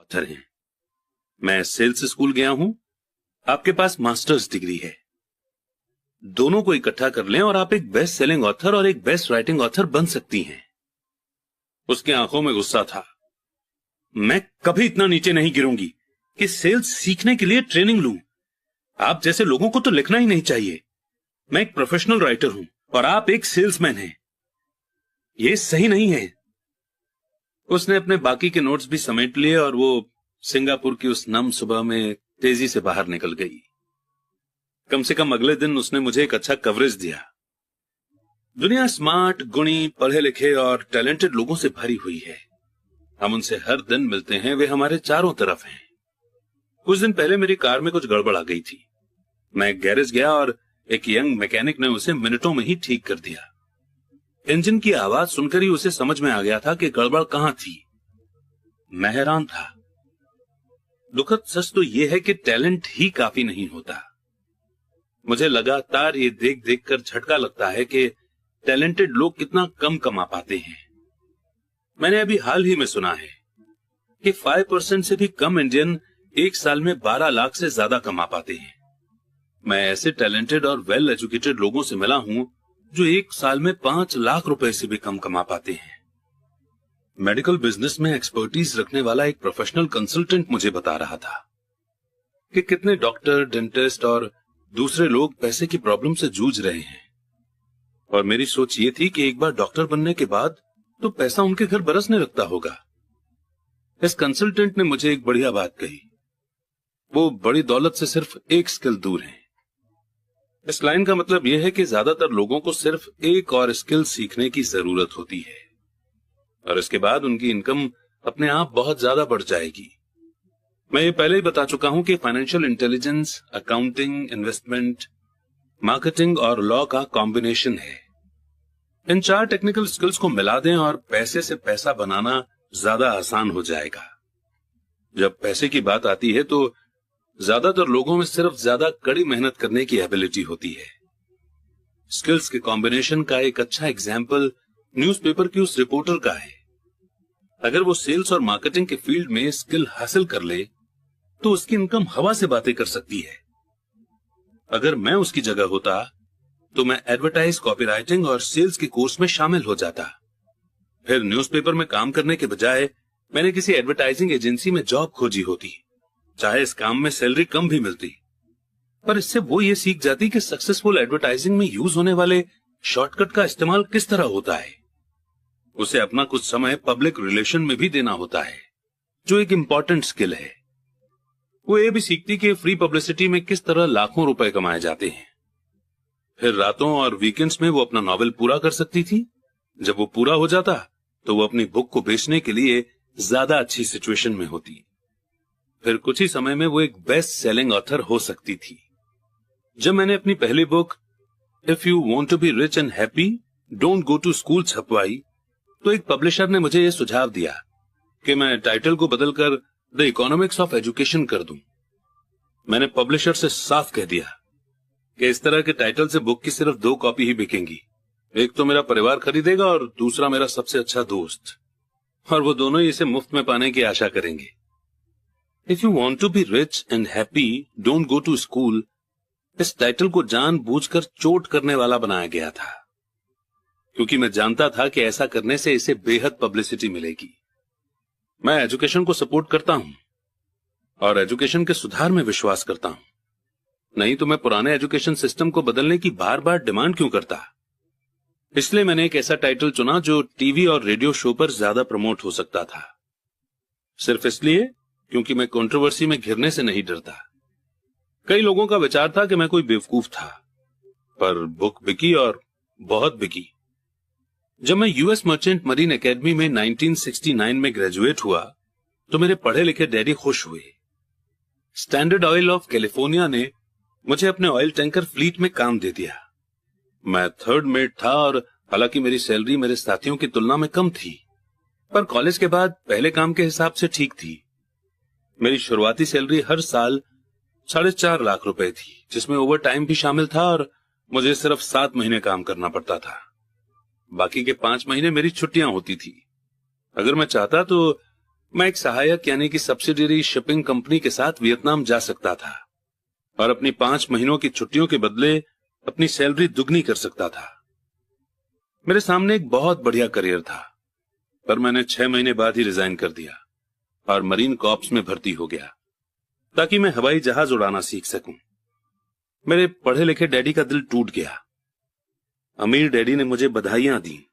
Author हैं। मैं sales school गया हूं, आपके पास मास्टर्स डिग्री है। दोनों को इकट्ठा कर लें और आप एक बेस्ट सेलिंग ऑथर और एक बेस्ट राइटिंग ऑथर बन सकती हैं। उसकी आंखों में गुस्सा था। मैं कभी इतना नीचे नहीं गिरूंगी कि सेल्स सीखने के लिए ट्रेनिंग लूं। आप जैसे लोगों को तो लिखना ही नहीं चाहिए। मैं एक प्रोफेशनल राइटर हूं और आप एक सेल्समैन हैं। यह सही नहीं है। उसने अपने बाकी के नोट्स भी समेट लिए और वो सिंगापुर की उस नम सुबह में तेजी से बाहर निकल गई। कम से कम अगले दिन उसने मुझे एक अच्छा कवरेज दिया। दुनिया स्मार्ट, गुणी, पढ़े लिखे और टैलेंटेड लोगों से भरी हुई है। हम उनसे हर दिन मिलते हैं, वे हमारे चारों तरफ हैं। कुछ दिन पहले मेरी कार में कुछ गड़बड़ आ गई थी। मैं एक गैरेज गया और एक यंग मैकेनिक ने उसे मिनटों में ही ठीक कर दिया। इंजन की आवाज सुनकर ही उसे समझ में आ गया था कि गड़बड़ कहां थी। मैं हैरान था। दुखद सच तो यह है कि टैलेंट ही काफी नहीं होता। मुझे लगातार ये देख देख कर झटका लगता है कि टैलेंटेड लोग कितना कम कमा पाते हैं। मैंने अभी हाल ही में सुना है कि 5% से भी कम इंडियन एक साल में 12 लाख से ज्यादा कमा पाते हैं। मैं ऐसे टैलेंटेड और वेल एजुकेटेड लोगों से मिला हूं जो एक साल में 5 लाख रुपए से भी कम कमा पाते हैं। मेडिकल बिजनेस में एक्सपर्टीज रखने वाला एक प्रोफेशनल कंसल्टेंट मुझे बता रहा था कि कितने डॉक्टर, डेंटिस्ट और दूसरे लोग पैसे की प्रॉब्लम से जूझ रहे हैं। और मेरी सोच ये थी कि एक बार डॉक्टर बनने के बाद तो पैसा उनके घर बरसने लगता होगा। इस कंसल्टेंट ने मुझे एक बढ़िया बात कही। वो बड़ी दौलत से सिर्फ एक स्किल दूर हैं। इस लाइन का मतलब यह है कि ज्यादातर लोगों को सिर्फ एक और स्किल सीखने की जरूरत होती है और इसके बाद उनकी इनकम अपने आप बहुत ज्यादा बढ़ जाएगी। मैं ये पहले ही बता चुका हूं कि financial intelligence, accounting, investment, marketing और लॉ का कॉम्बिनेशन है। इन 4 टेक्निकल स्किल्स को मिला दें और पैसे से पैसा बनाना ज्यादा आसान हो जाएगा। जब पैसे की बात आती है तो ज्यादातर लोगों में सिर्फ ज्यादा कड़ी मेहनत करने की एबिलिटी होती है। स्किल्स के कॉम्बिनेशन का एक अच्छा एग्जाम्पल न्यूज़पेपर की उस रिपोर्टर का है। अगर वो सेल्स और मार्केटिंग के फील्ड में स्किल हासिल कर ले तो उसकी इनकम हवा से बातें कर सकती है। अगर मैं उसकी जगह होता तो मैं एडवर्टाइज, कॉपीराइटिंग और सेल्स के कोर्स में शामिल हो जाता। फिर न्यूज़पेपर में काम करने के बजाय मैंने किसी एडवर्टाइजिंग एजेंसी में जॉब खोजी होती। चाहे इस काम में सैलरी कम भी मिलती, पर इससे वो ये सीख जाती कि सक्सेसफुल एडवर्टाइजिंग में यूज होने वाले शॉर्टकट का इस्तेमाल किस तरह होता है। उसे अपना कुछ समय पब्लिक रिलेशन में भी देना होता है, जो एक इंपॉर्टेंट स्किल है। वो ये भी सीखती कि फ्री पब्लिसिटी में किस तरह लाखों रुपए कमाए जाते हैं। फिर रातों और वीकेंड्स में वो अपना नॉवेल पूरा कर सकती थी। जब वो पूरा हो जाता तो वो अपनी बुक को बेचने के लिए ज्यादा अच्छी सिचुएशन में होती। फिर कुछ ही समय में वो एक बेस्ट सेलिंग ऑथर हो सकती थी। जब मैंने अपनी पहली book if you want to be rich and happy don't go to school छपवाई तो एक पब्लिशर ने मुझे यह सुझाव दिया कि मैं टाइटल को बदलकर द इकोनॉमिक्स ऑफ एजुकेशन कर दूं। मैंने पब्लिशर से साफ कह दिया कि इस तरह के टाइटल से बुक की सिर्फ 2 कॉपी ही बिकेंगी। एक तो मेरा परिवार खरीदेगा और दूसरा मेरा सबसे अच्छा दोस्त, और वो दोनों ही इसे मुफ्त में पाने की आशा करेंगे। If you want to be rich and happy don't go to school इस टाइटल को जानबूझकर चोट करने वाला बनाया गया था, क्योंकि मैं जानता था कि ऐसा करने से इसे बेहद पब्लिसिटी मिलेगी। मैं एजुकेशन को सपोर्ट करता हूं और एजुकेशन के सुधार में विश्वास करता हूं। नहीं तो मैं पुराने एजुकेशन सिस्टम को बदलने की बार बार डिमांड क्यों करता। इसलिए मैंने एक ऐसा टाइटल चुना जो टीवी और रेडियो शो पर ज्यादा प्रमोट हो सकता था। सिर्फ इसलिए क्योंकि मैं कंट्रोवर्सी में घिरने से नहीं डरता। कई लोगों का विचार था कि मैं कोई बेवकूफ था, पर बुक बिकी और बहुत बिकी। जब मैं यूएस मर्चेंट मरीन एकेडमी में 1969 में ग्रेजुएट हुआ तो मेरे पढ़े लिखे डैडी खुश हुए। स्टैंडर्ड ऑयल ऑफ कैलिफोर्निया ने मुझे अपने ऑयल टैंकर फ्लीट में काम दे दिया। मैं 3rd मेट था और हालांकि मेरी सैलरी मेरे साथियों की तुलना में कम थी, पर कॉलेज के बाद पहले काम के हिसाब से ठीक थी। मेरी शुरुआती सैलरी हर साल 4.5 लाख रुपए थी, जिसमें ओवर टाइम भी शामिल था और मुझे सिर्फ 7 महीने काम करना पड़ता था। बाकी के 5 महीने मेरी छुट्टियां होती थी। अगर मैं चाहता तो मैं एक सहायक यानी कि सब्सिडियरी शिपिंग कंपनी के साथ वियतनाम जा सकता था और अपनी 5 महीनों की छुट्टियों के बदले अपनी सैलरी दुगनी कर सकता था। मेरे सामने एक बहुत बढ़िया करियर था, पर मैंने 6 महीने बाद ही रिजाइन कर दिया और मरीन कॉर्प्स में भर्ती हो गया ताकि मैं हवाई जहाज उड़ाना सीख सकूं। मेरे पढ़े लिखे डैडी का दिल टूट गया। अमीर डैडी ने मुझे बधाइयां दी।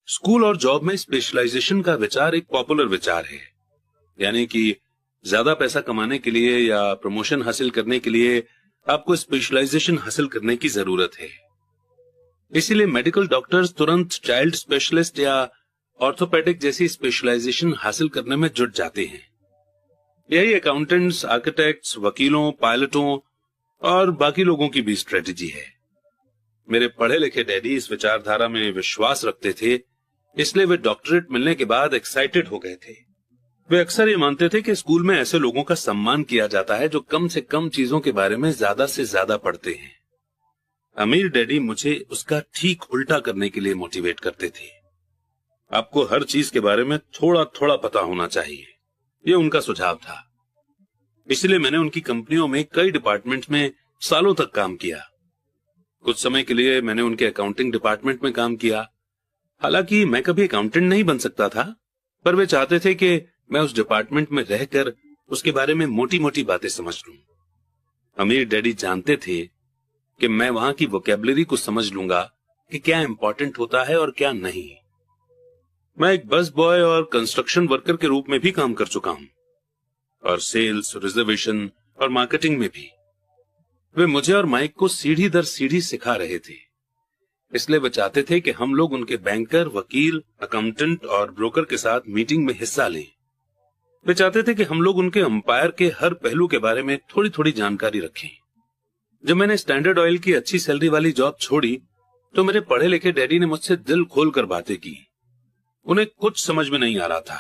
स्कूल और जॉब में स्पेशलाइजेशन का विचार एक पॉपुलर विचार है, यानी कि ज्यादा पैसा कमाने के लिए या प्रमोशन हासिल करने के लिए आपको स्पेशलाइजेशन हासिल करने की जरूरत है। इसीलिए मेडिकल डॉक्टर्स तुरंत चाइल्ड स्पेशलिस्ट या ऑर्थोपेडिक जैसी स्पेशलाइजेशन हासिल करने में जुट जाते हैं। यही अकाउंटेंट्स, आर्किटेक्ट्स, वकीलों, पायलटों और बाकी लोगों की भी स्ट्रेटेजी है। मेरे पढ़े लिखे डैडी इस विचारधारा में विश्वास रखते थे, इसलिए वे डॉक्टरेट मिलने के बाद एक्साइटेड हो गए थे। वे अक्सर ये मानते थे कि स्कूल में ऐसे लोगों का सम्मान किया जाता है जो कम से कम चीजों के बारे में ज्यादा से ज्यादा पढ़ते हैं। अमीर डैडी मुझे उसका ठीक उल्टा करने के लिए मोटिवेट करते थे। आपको हर चीज के बारे में थोड़ा थोड़ा पता होना चाहिए, ये उनका सुझाव था। इसलिए मैंने उनकी कंपनियों में कई डिपार्टमेंट में सालों तक काम किया। कुछ समय के लिए मैंने उनके अकाउंटिंग डिपार्टमेंट में काम किया। हालांकि मैं कभी अकाउंटेंट नहीं बन सकता था, पर वे चाहते थे कि मैं उस डिपार्टमेंट में रहकर उसके बारे में मोटी मोटी बातें समझ लूं। अमीर डैडी जानते थे कि मैं वहां की वोकैबुलरी को समझ लूंगा कि क्या इंपॉर्टेंट होता है और क्या नहीं। मैं एक बस बॉय और कंस्ट्रक्शन वर्कर के रूप में भी काम कर चुका हूं, और सेल्स, रिजर्वेशन और मार्केटिंग में भी। वे मुझे और माइक को सीढ़ी दर सीढ़ी सिखा रहे थे। इसलिए वे चाहते थे कि हम लोग उनके बैंकर, वकील, अकाउंटेंट और ब्रोकर के साथ मीटिंग में हिस्सा लें। वे चाहते थे कि हम लोग उनके अंपायर के हर पहलू के बारे में थोड़ी थोड़ी जानकारी रखें। जब मैंने स्टैंडर्ड ऑयल की अच्छी सैलरी वाली जॉब छोड़ी तो मेरे पढ़े लिखे डैडी ने मुझसे दिल खोलकर बातें की। उन्हें कुछ समझ में नहीं आ रहा था।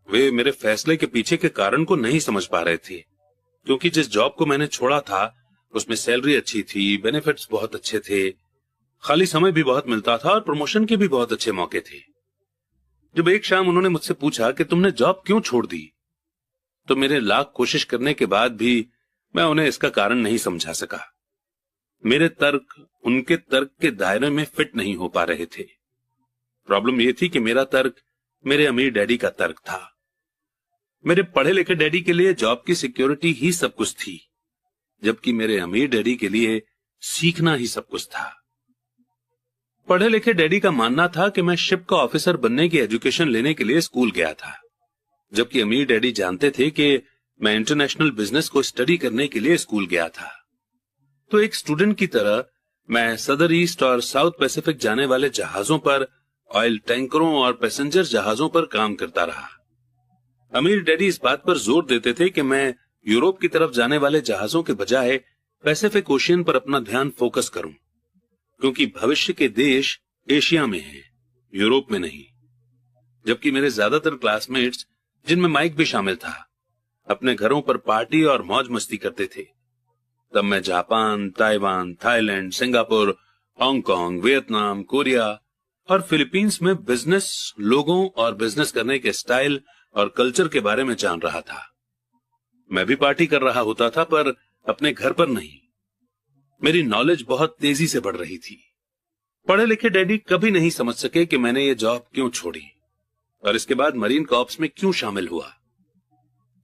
वे मेरे फैसले के पीछे के कारण को नहीं समझ पा रहे थे, क्योंकि जिस जॉब को मैंने छोड़ा था उसमें सैलरी अच्छी थी, बेनिफिट्स बहुत अच्छे थे, खाली समय भी बहुत मिलता था और प्रमोशन के भी बहुत अच्छे मौके थे। जब एक शाम उन्होंने मुझसे पूछा कि तुमने जॉब क्यों छोड़ दी, तो मेरे लाख कोशिश करने के बाद भी मैं उन्हें इसका कारण नहीं समझा सका। मेरे तर्क उनके तर्क के दायरे में फिट नहीं हो पा रहे थे। प्रॉब्लम यह थी कि मेरा तर्क मेरे अमीर डैडी का तर्क था। मेरे पढ़े लिखे डैडी के लिए जॉब की सिक्योरिटी ही सब कुछ थी, जबकि मेरे अमीर डैडी के लिए सीखना ही सब कुछ था। पढ़े लिखे डैडी का मानना था कि मैं शिप का ऑफिसर बनने की एजुकेशन लेने के लिए स्कूल गया था, जबकि अमीर डैडी जानते थे कि मैं इंटरनेशनल बिजनेस को स्टडी करने के लिए स्कूल गया था। तो एक स्टूडेंट की तरह मैं सदर ईस्ट और साउथ पैसिफिक जाने वाले जहाजों पर, ऑयल टैंकरों और पैसेंजर जहाजों पर काम करता रहा। अमीर डैडी इस बात पर जोर देते थे कि मैं यूरोप की तरफ जाने वाले जहाजों के बजाय पैसिफिक ओशियन पर अपना ध्यान फोकस करूं, क्योंकि भविष्य के देश एशिया में हैं, यूरोप में नहीं। जबकि मेरे ज्यादातर क्लासमेट्स, जिनमें माइक भी शामिल था, अपने घरों पर पार्टी और मौज मस्ती करते थे। तब मैं Japan, Taiwan, Thailand, Singapore, Hong Kong, Vietnam, Korea और फिलीपींस में बिजनेस लोगों और बिजनेस करने के स्टाइल और कल्चर के बारे में जान रहा था। मैं भी पार्टी कर रहा होता था, पर अपने घर पर नहीं। मेरी नॉलेज बहुत तेजी से बढ़ रही थी। पढ़े लिखे डैडी कभी नहीं समझ सके कि मैंने ये जॉब क्यों छोड़ी और इसके बाद मरीन कॉर्प्स में क्यों शामिल हुआ।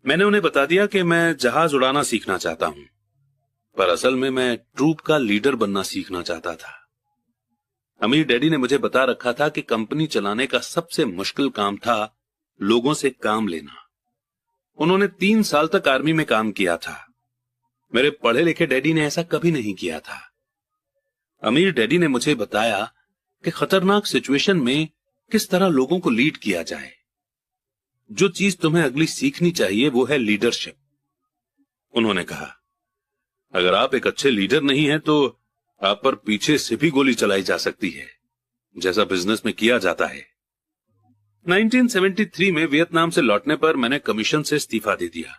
मैंने उन्हें बता दिया कि मैं जहाज उड़ाना सीखना चाहता हूं, पर असल में मैं ट्रूप का लीडर बनना सीखना चाहता था। अमीर डैडी ने मुझे बता रखा था कि कंपनी चलाने का सबसे मुश्किल काम था लोगों से काम लेना। उन्होंने 3 साल तक आर्मी में काम किया था। मेरे पढ़े लिखे डैडी ने ऐसा कभी नहीं किया था। अमीर डैडी ने मुझे बताया कि खतरनाक सिचुएशन में किस तरह लोगों को लीड किया जाए। जो चीज तुम्हें अगली सीखनी चाहिए वो है लीडरशिप। उन्होंने कहा, अगर आप एक अच्छे लीडर नहीं हैं तो आप पर पीछे से भी गोली चलाई जा सकती है, जैसा बिजनेस में किया जाता है। 1973 में वियतनाम से लौटने पर मैंने कमीशन से इस्तीफा दे दिया।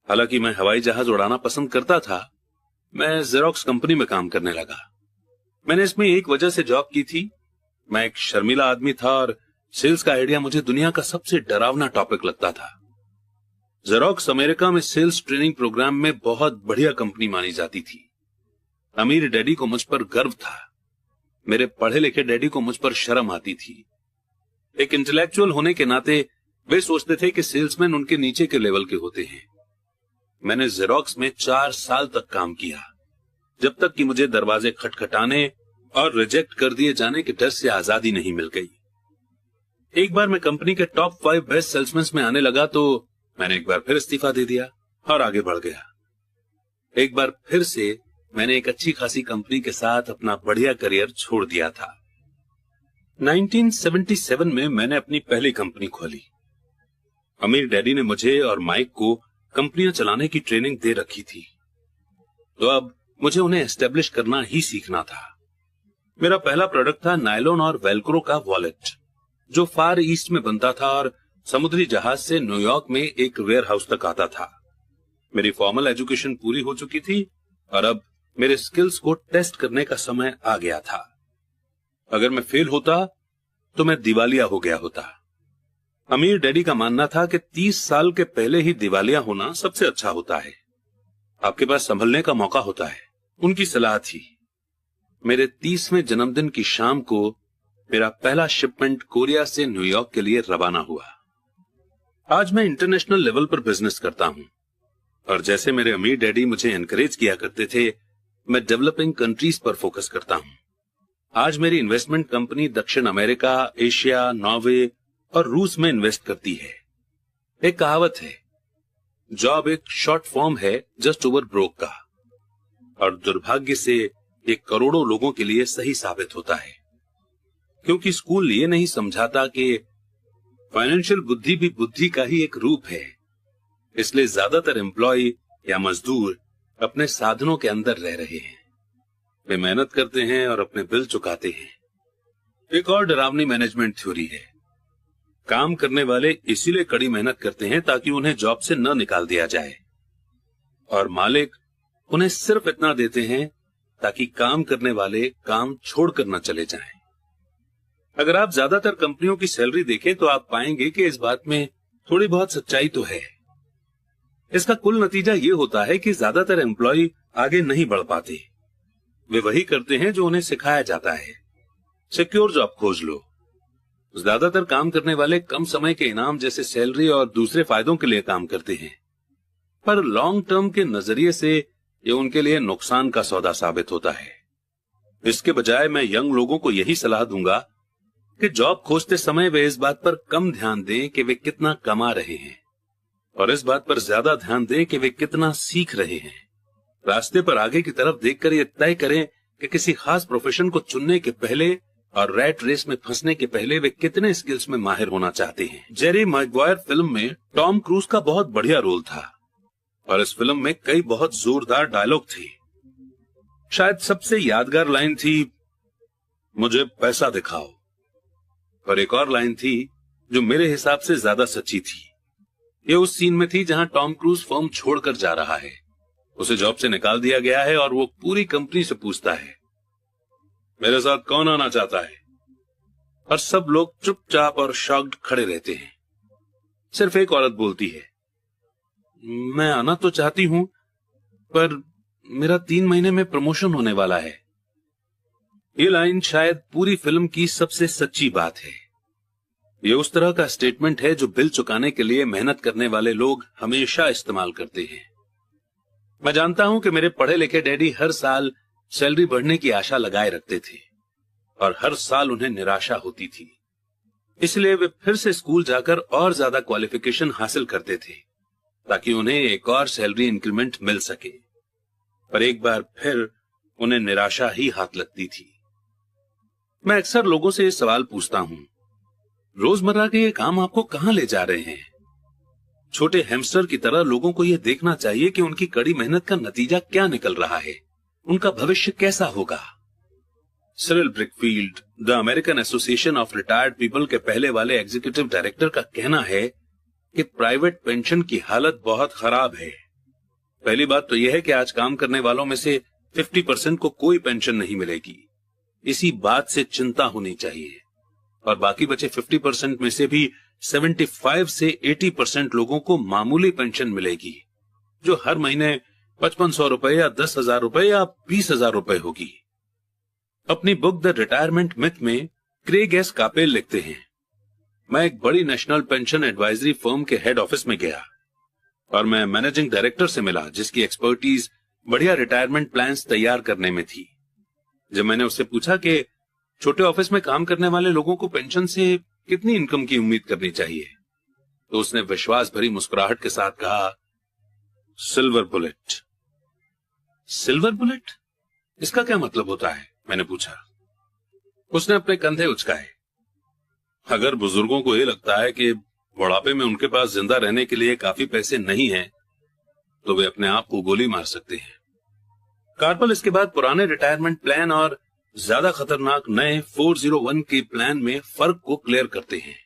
हालांकि मैं हवाई जहाज उड़ाना पसंद करता था। मैं जेरोक्स कंपनी में काम करने लगा। मैंने इसमें एक वजह से जॉब की थी। मैं एक शर्मीला आदमी था और सेल्स का आइडिया मुझे दुनिया का सबसे डरावना टॉपिक लगता था। जेरोक्स अमेरिका में सेल्स ट्रेनिंग प्रोग्राम में बहुत बढ़िया कंपनी मानी जाती थी। अमीर डैडी को मुझ पर गर्व था। मेरे पढ़े लिखे डैडी को मुझ पर शर्म आती थी। एक इंटेलेक्चुअल होने के नाते वे सोचते थे कि सेल्समैन उनके नीचे के लेवल के होते हैं। मैंने जेरोक्स में 4 साल तक काम किया, जब तक कि मुझे दरवाजे खटखटाने और रिजेक्ट कर दिए जाने के डर से आजादी नहीं मिल गई। एक बार मैं कंपनी के टॉप 5 बेस्ट सेल्समैन में आने लगा तो मैंने एक बार फिर इस्तीफा दे दिया और आगे बढ़ गया। एक बार फिर से मैंने एक अच्छी खासी कंपनी के साथ अपना बढ़िया करियर छोड़ दिया था। 1977 में मैंने अपनी पहली कंपनी खोली। अमीर डैडी ने मुझे और माइक को कंपनियां चलाने की ट्रेनिंग दे रखी थी, तो अब मुझे उन्हें एस्टेब्लिश करना ही सीखना था। मेरा पहला प्रोडक्ट था नायलॉन और वेलक्रो का वॉलेट, जो फार ईस्ट में बनता था और समुद्री जहाज से न्यूयॉर्क में एक वेयर हाउस तक आता था। मेरी फॉर्मल एजुकेशन पूरी हो चुकी थी और अब मेरे स्किल्स को टेस्ट करने का समय आ गया था। अगर मैं फेल होता तो मैं दिवालिया हो गया होता। अमीर डैडी का मानना था कि 30 साल के पहले ही दिवालिया होना सबसे अच्छा होता है, आपके पास संभलने का मौका होता है। उनकी सलाह थी। मेरे 30वें जन्मदिन की शाम को मेरा पहला शिपमेंट कोरिया से न्यूयॉर्क के लिए रवाना हुआ। आज मैं इंटरनेशनल लेवल पर बिजनेस करता हूं और जैसे मेरे अमीर डैडी मुझे एनकरेज किया करते थे, मैं डेवलपिंग कंट्रीज पर फोकस करता हूं। आज मेरी इन्वेस्टमेंट कंपनी दक्षिण अमेरिका, एशिया, नॉर्वे और रूस में इन्वेस्ट करती है। एक कहावत है, जॉब एक शॉर्ट फॉर्म है जस्ट ओवर ब्रोक का, और दुर्भाग्य से ये करोड़ों लोगों के लिए सही साबित होता है, क्योंकि स्कूल ये नहीं समझाता कि फाइनेंशियल बुद्धि भी बुद्धि का ही एक रूप है। इसलिए ज्यादातर एम्प्लॉय या मजदूर अपने साधनों के अंदर रह रहे हैं। वे मेहनत करते हैं और अपने बिल चुकाते हैं। एक और डरावनी मैनेजमेंट थ्योरी है, काम करने वाले इसीलिए कड़ी मेहनत करते हैं ताकि उन्हें जॉब से न निकाल दिया जाए, और मालिक उन्हें सिर्फ इतना देते हैं ताकि काम करने वाले काम छोड़कर न चले जाएं। अगर आप ज्यादातर कंपनियों की सैलरी देखें तो आप पाएंगे कि इस बात में थोड़ी बहुत सच्चाई तो है। इसका कुल नतीजा ये होता है कि ज्यादातर एम्प्लॉय आगे नहीं बढ़ पाते। वे वही करते हैं जो उन्हें सिखाया जाता है। सिक्योर जॉब खोज लो। ज्यादातर काम करने वाले कम समय के इनाम जैसे सैलरी और दूसरे फायदों के लिए काम करते हैं, पर लॉन्ग टर्म के नजरिए से ये उनके लिए नुकसान का सौदा साबित होता है। इसके बजाय मैं यंग लोगों को यही सलाह दूंगा कि जॉब खोजते समय वे इस बात पर कम ध्यान दें कि वे कितना कमा रहे हैं, और इस बात पर ज्यादा ध्यान दें कि वे कितना सीख रहे हैं। रास्ते पर आगे की तरफ देखकर ये तय करें कि किसी खास प्रोफेशन को चुनने के पहले और रैट रेस में फंसने के पहले वे कितने स्किल्स में माहिर होना चाहते हैं। जेरी मैगवायर फिल्म में टॉम क्रूज का बहुत बढ़िया रोल था और इस फिल्म में कई बहुत जोरदार डायलॉग थे। शायद सबसे यादगार लाइन थी, मुझे पैसा दिखाओ, और एक और लाइन थी जो मेरे हिसाब से ज्यादा सच्ची थी। ये उस सीन में थी जहां टॉम क्रूज फर्म छोड़कर जा रहा है। उसे जॉब से निकाल दिया गया है और वो पूरी कंपनी से पूछता है, मेरे साथ कौन आना चाहता है? और सब लोग चुपचाप और शॉक्ड खड़े रहते हैं। सिर्फ एक औरत बोलती है, मैं आना तो चाहती हूं, पर मेरा 3 महीने में प्रमोशन होने वाला है। ये लाइन शायद पूरी फिल्म की सबसे सच्ची बात है। ये उस तरह का स्टेटमेंट है जो बिल चुकाने के लिए मेहनत करने वाले लोग हमेशा इस्तेमाल करते हैं। मैं जानता हूं कि मेरे पढ़े लिखे डैडी हर साल सैलरी बढ़ने की आशा लगाए रखते थे और हर साल उन्हें निराशा होती थी। इसलिए वे फिर से स्कूल जाकर और ज्यादा क्वालिफिकेशन हासिल करते थे ताकि उन्हें एक और सैलरी इंक्रीमेंट मिल सके। पर एक बार फिर उन्हें निराशा ही हाथ लगती थी। मैं अक्सर लोगों से ये सवाल पूछता हूं, रोजमर्रा के ये काम आपको कहां ले जा रहे हैं? छोटे हैमस्टर की तरह लोगों को यह देखना चाहिए कि उनकी कड़ी मेहनत का नतीजा क्या निकल रहा है, उनका भविष्य कैसा होगा। Cyril Brickfield, the American Association of Retired People के पहले वाले एग्जीक्यूटिव डायरेक्टर का कहना है कि प्राइवेट पेंशन की हालत बहुत खराब है। पहली बात तो यह है कि आज काम करने वालों में से 50% को कोई पेंशन नहीं मिलेगी। इसी बात से चिंता होनी चाहिए। और बाकी बचे 50% में से भी 75 से 80% लोगों को मामूली पेंशन मिलेगी, जो हर महीने 5500 रुपए या 10,000 रुपए या 20,000 रुपए होगी। अपनी बुक द रिटायरमेंट मिथ में क्रेग एस कापेल लिखते हैं, मैं एक बड़ी नेशनल पेंशन एडवाइजरी फर्म के हेड ऑफिस में गया और मैं मैनेजिंग डायरेक्टर से मिला, जिसकी एक्सपर्टीज बढ़िया रिटायरमेंट प्लान्स तैयार करने में थी। जब मैंने उससे पूछा कि छोटे ऑफिस में काम करने वाले लोगों को पेंशन से कितनी इनकम की उम्मीद करनी चाहिए, तो उसने विश्वास भरी मुस्कुराहट के साथ कहा, सिल्वर बुलेट। Silver bullet? इसका क्या मतलब होता है? मैंने पूछा। उसने अपने कंधे उचकाए। अगर बुजुर्गों को यह लगता है कि बुढ़ापे में उनके पास जिंदा रहने के लिए काफी पैसे नहीं हैं, तो वे अपने आप को गोली मार सकते हैं। कार्पल इसके बाद पुराने रिटायरमेंट प्लान और ज्यादा खतरनाक नए 401 के प्लान में फर्क को क्लियर करते हैं।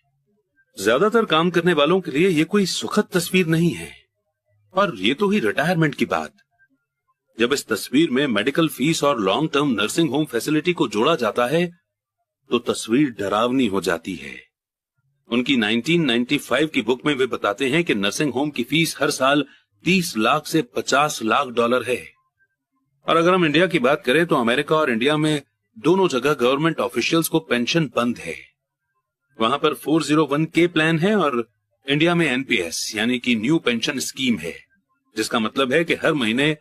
ज्यादातर काम करने वालों के लिए यह कोई सुखद तस्वीर नहीं है, और ये तो ही रिटायरमेंट की बात। जब इस तस्वीर में मेडिकल फीस और long term nursing home facility को जोड़ा जाता है तो तस्वीर डरावनी हो जाती है। उनकी 1995 की बुक में वे बताते हैं कि नर्सिंग होम की फीस हर साल 30 लाख से 50 लाख डॉलर है। और अगर हम इंडिया की बात करें तो अमेरिका और इंडिया में दोनों जगह गवर्नमेंट ऑफिशियल्स को पेंशन बंद है। वहां पर 401 के प्लान है और इंडिया में एनपीएस यानी कि न्यू पेंशन स्कीम है, जिसका मतलब है कि हर महीने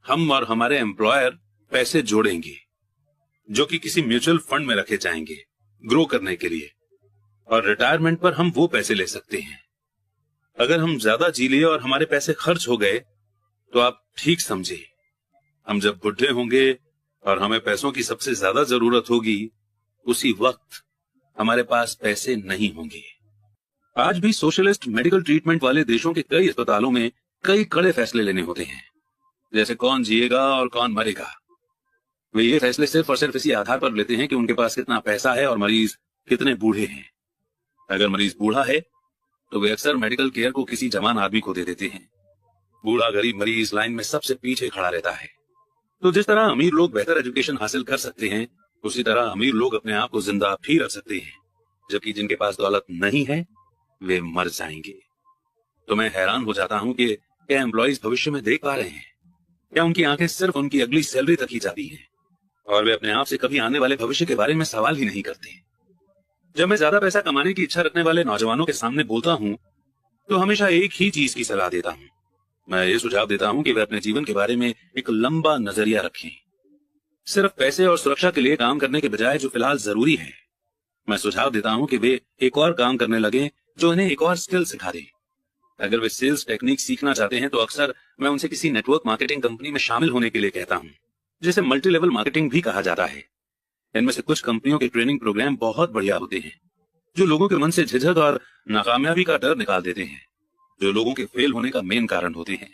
हम और हमारे एम्प्लॉयर पैसे जोड़ेंगे, जो कि किसी म्यूचुअल फंड में रखे जाएंगे ग्रो करने के लिए, और रिटायरमेंट पर हम वो पैसे ले सकते हैं। अगर हम ज्यादा जी लिए और हमारे पैसे खर्च हो गए तो आप ठीक समझे, हम जब बुढ़े होंगे और हमें पैसों की सबसे ज्यादा जरूरत होगी, उसी वक्त हमारे पास पैसे नहीं होंगे। आज भी सोशलिस्ट मेडिकल ट्रीटमेंट वाले देशों के कई अस्पतालों में कई कड़े फैसले लेने होते हैं, जैसे कौन जिएगा और कौन मरेगा। वे ये फैसले सिर्फ और सिर्फ इसी आधार पर लेते हैं कि उनके पास कितना पैसा है और मरीज कितने बूढ़े हैं। अगर मरीज बूढ़ा है तो वे अक्सर मेडिकल केयर को किसी जवान आदमी को दे देते हैं। बूढ़ा गरीब मरीज लाइन में सबसे पीछे खड़ा रहता है। तो जिस तरह अमीर लोग बेहतर एजुकेशन हासिल कर सकते हैं, उसी तरह अमीर लोग अपने आप को जिंदा भी रख सकते हैं, जबकि जिनके पास दौलत नहीं है वे मर जाएंगे। तो मैं हैरान हो जाता हूं कि क्या एम्प्लॉइज भविष्य में देख पा रहे हैं? क्या उनकी आंखें सिर्फ उनकी अगली सैलरी तक ही जाती हैं और वे अपने आप से कभी आने वाले भविष्य के बारे में सवाल ही नहीं करते? जब मैं ज्यादा पैसा कमाने की इच्छा रखने वाले नौजवानों के सामने बोलता हूं तो हमेशा एक ही चीज की सलाह देता हूं। मैं ये सुझाव देता हूं कि वे अपने जीवन के बारे में एक लंबा नजरिया रखें। सिर्फ पैसे और सुरक्षा के लिए काम करने के बजाय जो फिलहाल जरूरी है, मैं सुझाव देता हूं कि वे एक और काम करने लगे जो इन्हें एक और स्किल सिखा दे। अगर वे सेल्स टेक्निक सीखना चाहते हैं तो अक्सर मैं उनसे किसी नेटवर्क मार्केटिंग कंपनी में शामिल होने के लिए कहता हूं, जिसे मल्टी लेवल मार्केटिंग भी कहा जाता है। इनमें से कुछ कंपनियों के ट्रेनिंग प्रोग्राम बहुत बढ़िया होते हैं, जो लोगों के मन से झिझक और नाकामयाबी का डर निकाल देते हैं, जो लोगों के फेल होने का मेन कारण होते हैं।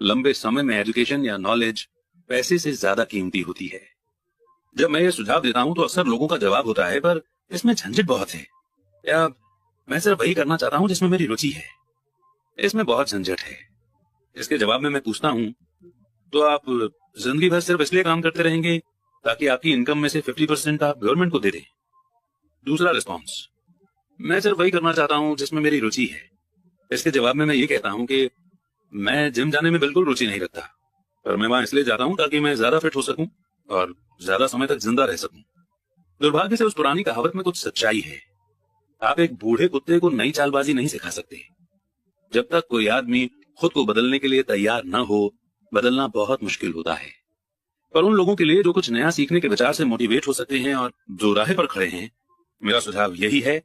लंबे समय में एजुकेशन या नॉलेज पैसे से ज्यादा कीमती होती है। जब मैं ये सुझाव देता हूं तो अक्सर लोगों का जवाब होता है, पर इसमें झंझट बहुत है, या मैं सिर्फ वही करना चाहता हूं जिसमें मेरी रुचि है। इसमें बहुत झंझट है। इसके जवाब में मैं पूछता हूं, तो आप जिंदगी भर सिर्फ इसलिए काम करते रहेंगे ताकि आपकी इनकम में से 50% आप गवर्नमेंट को दे दें? दूसरा रिस्पॉन्स, मैं सिर्फ वही करना चाहता हूं जिसमें मेरी रुचि है। इसके जवाब में मैं ये कहता हूं कि मैं जिम जाने में बिल्कुल रुचि नहीं रखता, पर मैं वहां इसलिए जाता हूं ताकि मैं ज्यादा फिट हो सकूं और ज्यादा समय तक जिंदा रह सकूं। दुर्भाग्य से उस पुरानी कहावत में कुछ सच्चाई है। आप एक बूढ़े कुत्ते को नई चालबाजी नहीं सिखा सकते। जब तक कोई आदमी खुद को बदलने के लिए तैयार न हो, बदलना बहुत मुश्किल होता है। पर उन लोगों के लिए जो कुछ नया सीखने के विचार से मोटिवेट हो सकते हैं और जो राह पर खड़े हैं, मेरा सुझाव यही है,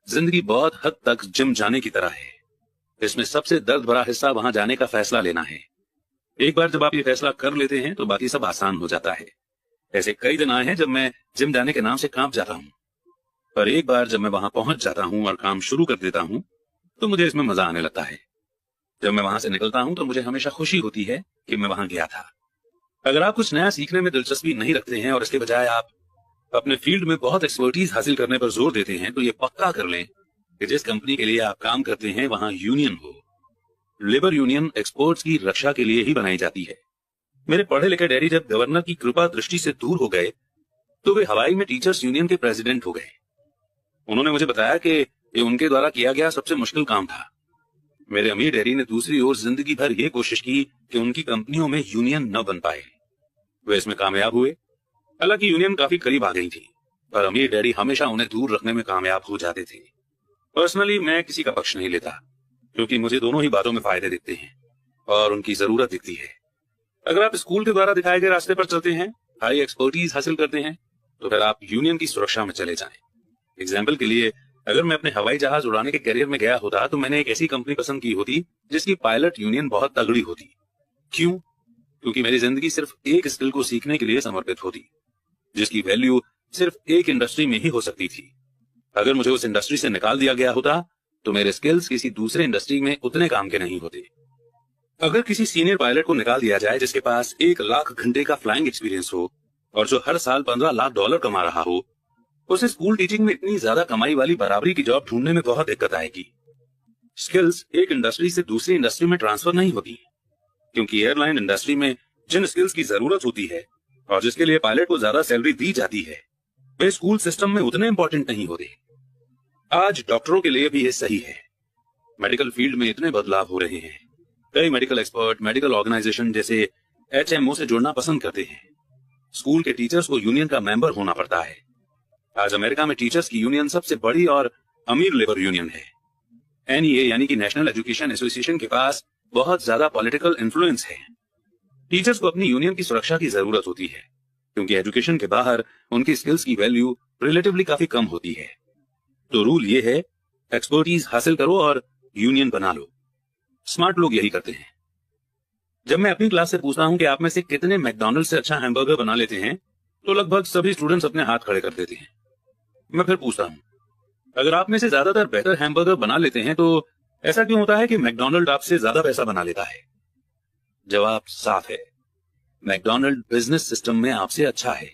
जिंदगी बहुत हद तक जिम जाने की तरह है। इसमें सबसे दर्द भरा हिस्सा वहां जाने का फैसला लेना है। एक बार जब आप ये फैसला कर लेते हैं तो बाकी सब आसान हो जाता है। ऐसे कई दिन आए हैं जब मैं जिम जाने के नाम से कांप जाता हूं, पर एक बार जब मैं वहां पहुंच जाता हूं और काम शुरू कर देता हूं तो मुझे इसमें मजा आने लगता है। जब मैं वहां से निकलता हूं तो मुझे हमेशा खुशी होती है कि मैं वहां गया था। अगर आप कुछ नया सीखने में दिलचस्पी नहीं रखते हैं और इसके बजाय आप अपने फील्ड में बहुत एक्सपर्टीज हासिल करने पर जोर देते हैं, तो ये पक्का कर लें कि जिस कंपनी के लिए आप काम करते हैं वहां यूनियन हो। लेबर यूनियन एक्सपर्ट्स की रक्षा के लिए ही बनाई जाती है। मेरे पढ़े लिखे डैडी जब गवर्नर की कृपा दृष्टि से दूर हो गए तो वे हवाई में टीचर्स यूनियन के प्रेसिडेंट हो गए। उन्होंने मुझे बताया कि ये उनके द्वारा किया गया सबसे मुश्किल काम था। मेरे अमीर डैडी ने दूसरी ओर जिंदगी भर ये कोशिश की कि उनकी कंपनियों में यूनियन न बन पाए। वे इसमें कामयाब हुए। हालांकि यूनियन काफी करीब आ गई थी, पर अमीर डैडी हमेशा उन्हें दूर रखने में कामयाब हो जाते थे। पर्सनली मैं किसी का पक्ष नहीं लेता, क्योंकि मुझे दोनों ही बातों में फायदे दिखते हैं और उनकी जरूरत दिखती है। अगर आप स्कूल के द्वारा दिखाए गए रास्ते पर चलते हैं, हाई एक्सपर्टीज हासिल करते हैं, तो फिर आप यूनियन की सुरक्षा में चले जाएं। एग्जाम्पल के लिए, अगर मैं अपने हवाई जहाज उड़ाने के करियर में गया होता तो मैंने एक ऐसी कंपनी पसंद की होती जिसकी पायलट यूनियन बहुत तगड़ी होती। क्यों? क्योंकि मेरी जिंदगी सिर्फ एक स्किल को सीखने के लिए समर्पित होती, जिसकी वैल्यू सिर्फ एक इंडस्ट्री में ही हो सकती थी। अगर मुझे उस इंडस्ट्री से निकाल दिया गया होता तो मेरे स्किल्स किसी दूसरे इंडस्ट्री में उतने काम के नहीं होते। अगर किसी सीनियर पायलट को निकाल दिया जाए जिसके पास 1 लाख घंटे का फ्लाइंग एक्सपीरियंस हो और जो हर साल $15 लाख कमा रहा हो, उसे स्कूल टीचिंग में इतनी ज्यादा कमाई वाली बराबरी की जॉब ढूंढने में बहुत दिक्कत आएगी। स्किल्स एक इंडस्ट्री से दूसरी इंडस्ट्री में ट्रांसफर नहीं होती, क्योंकि एयरलाइन इंडस्ट्री में जिन स्किल्स की जरूरत होती है और जिसके लिए पायलट को ज्यादा सैलरी दी जाती है, वे स्कूल सिस्टम में उतने इंपॉर्टेंट नहीं होते। आज डॉक्टरों के लिए भी ये सही है। मेडिकल फील्ड में इतने बदलाव हो रहे हैं। कई मेडिकल एक्सपर्ट मेडिकल ऑर्गेनाइजेशन जैसे HMO से जुड़ना पसंद करते हैं। स्कूल के टीचर्स को यूनियन का मेंबर होना पड़ता है। आज अमेरिका में टीचर्स की यूनियन सबसे बड़ी और अमीर लेबर यूनियन है। NEA यानी कि नेशनल एजुकेशन एसोसिएशन के पास बहुत ज्यादा पॉलिटिकल इन्फ्लुएंस है। टीचर्स को अपनी यूनियन की सुरक्षा की जरूरत होती है, क्योंकि एजुकेशन के बाहर उनकी स्किल्स की वैल्यू रिलेटिवली काफी कम होती है। तो रूल ये है, एक्सपर्टीज हासिल करो और यूनियन बना लो। स्मार्ट लोग यही करते हैं। जब मैं अपनी क्लास से पूछता हूं कि आप में से कितने मैकडॉनल्ड से अच्छा हैमबर्गर बना लेते हैं, तो लगभग सभी स्टूडेंट्स अपने हाथ खड़े कर देते हैं। मैं फिर पूछता हूं, अगर आप में से ज्यादातर बेहतर हैमबर्गर बना लेते हैं तो ऐसा क्यों होता है कि मैकडॉनल्ड आपसे ज्यादा पैसा बना लेता है? जवाब साफ है, मैकडॉनल्ड बिजनेस सिस्टम में आपसे अच्छा है।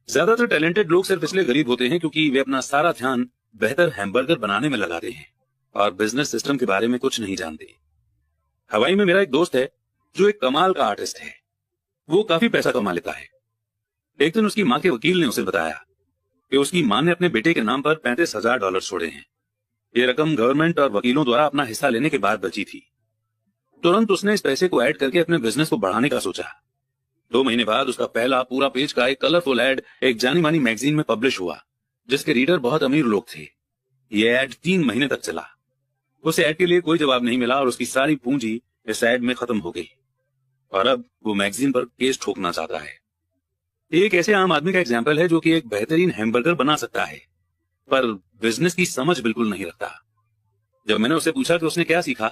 ज्यादातर टैलेंटेड लोग सिर्फ इसलिए गरीब होते हैं क्योंकि वे अपना सारा ध्यान बेहतर हैमबर्गर बनाने में लगाते हैं और बिजनेस सिस्टम के बारे में कुछ नहीं जानते। हवाई में मेरा एक दोस्त है जो एक कमाल का आर्टिस्ट है। वो काफी पैसा कमा लेता है। एक दिन उसकी माँ के वकील ने उसे बताया कि उसकी माँ ने अपने बेटे के नाम पर $35,000 छोड़े हैं। ये रकम गवर्नमेंट और वकीलों द्वारा अपना हिस्सा लेने के बाद बची थी। तुरंत उसने इस पैसे को ऐड करके अपने बिजनेस को बढ़ाने का सोचा। 2 महीने बाद उसका पहला पूरा पेज का एक कलरफुल एड एक जानी मानी मैगजीन में पब्लिश हुआ, जिसके रीडर बहुत अमीर लोग थे। ये एड 3 महीने तक चला। उस एड के लिए कोई जवाब नहीं मिला और उसकी सारी पूंजी इस एड में खत्म हो गई और अब वो मैगजीन पर केस ठोकना चाहता है। एक ऐसे आम आदमी का एग्जाम्पल है जो कि एक बेहतरीन हैमबर्गर बना सकता है, पर बिजनेस की समझ बिल्कुल नहीं रखता। जब मैंने उससे पूछा कि उसने क्या सीखा,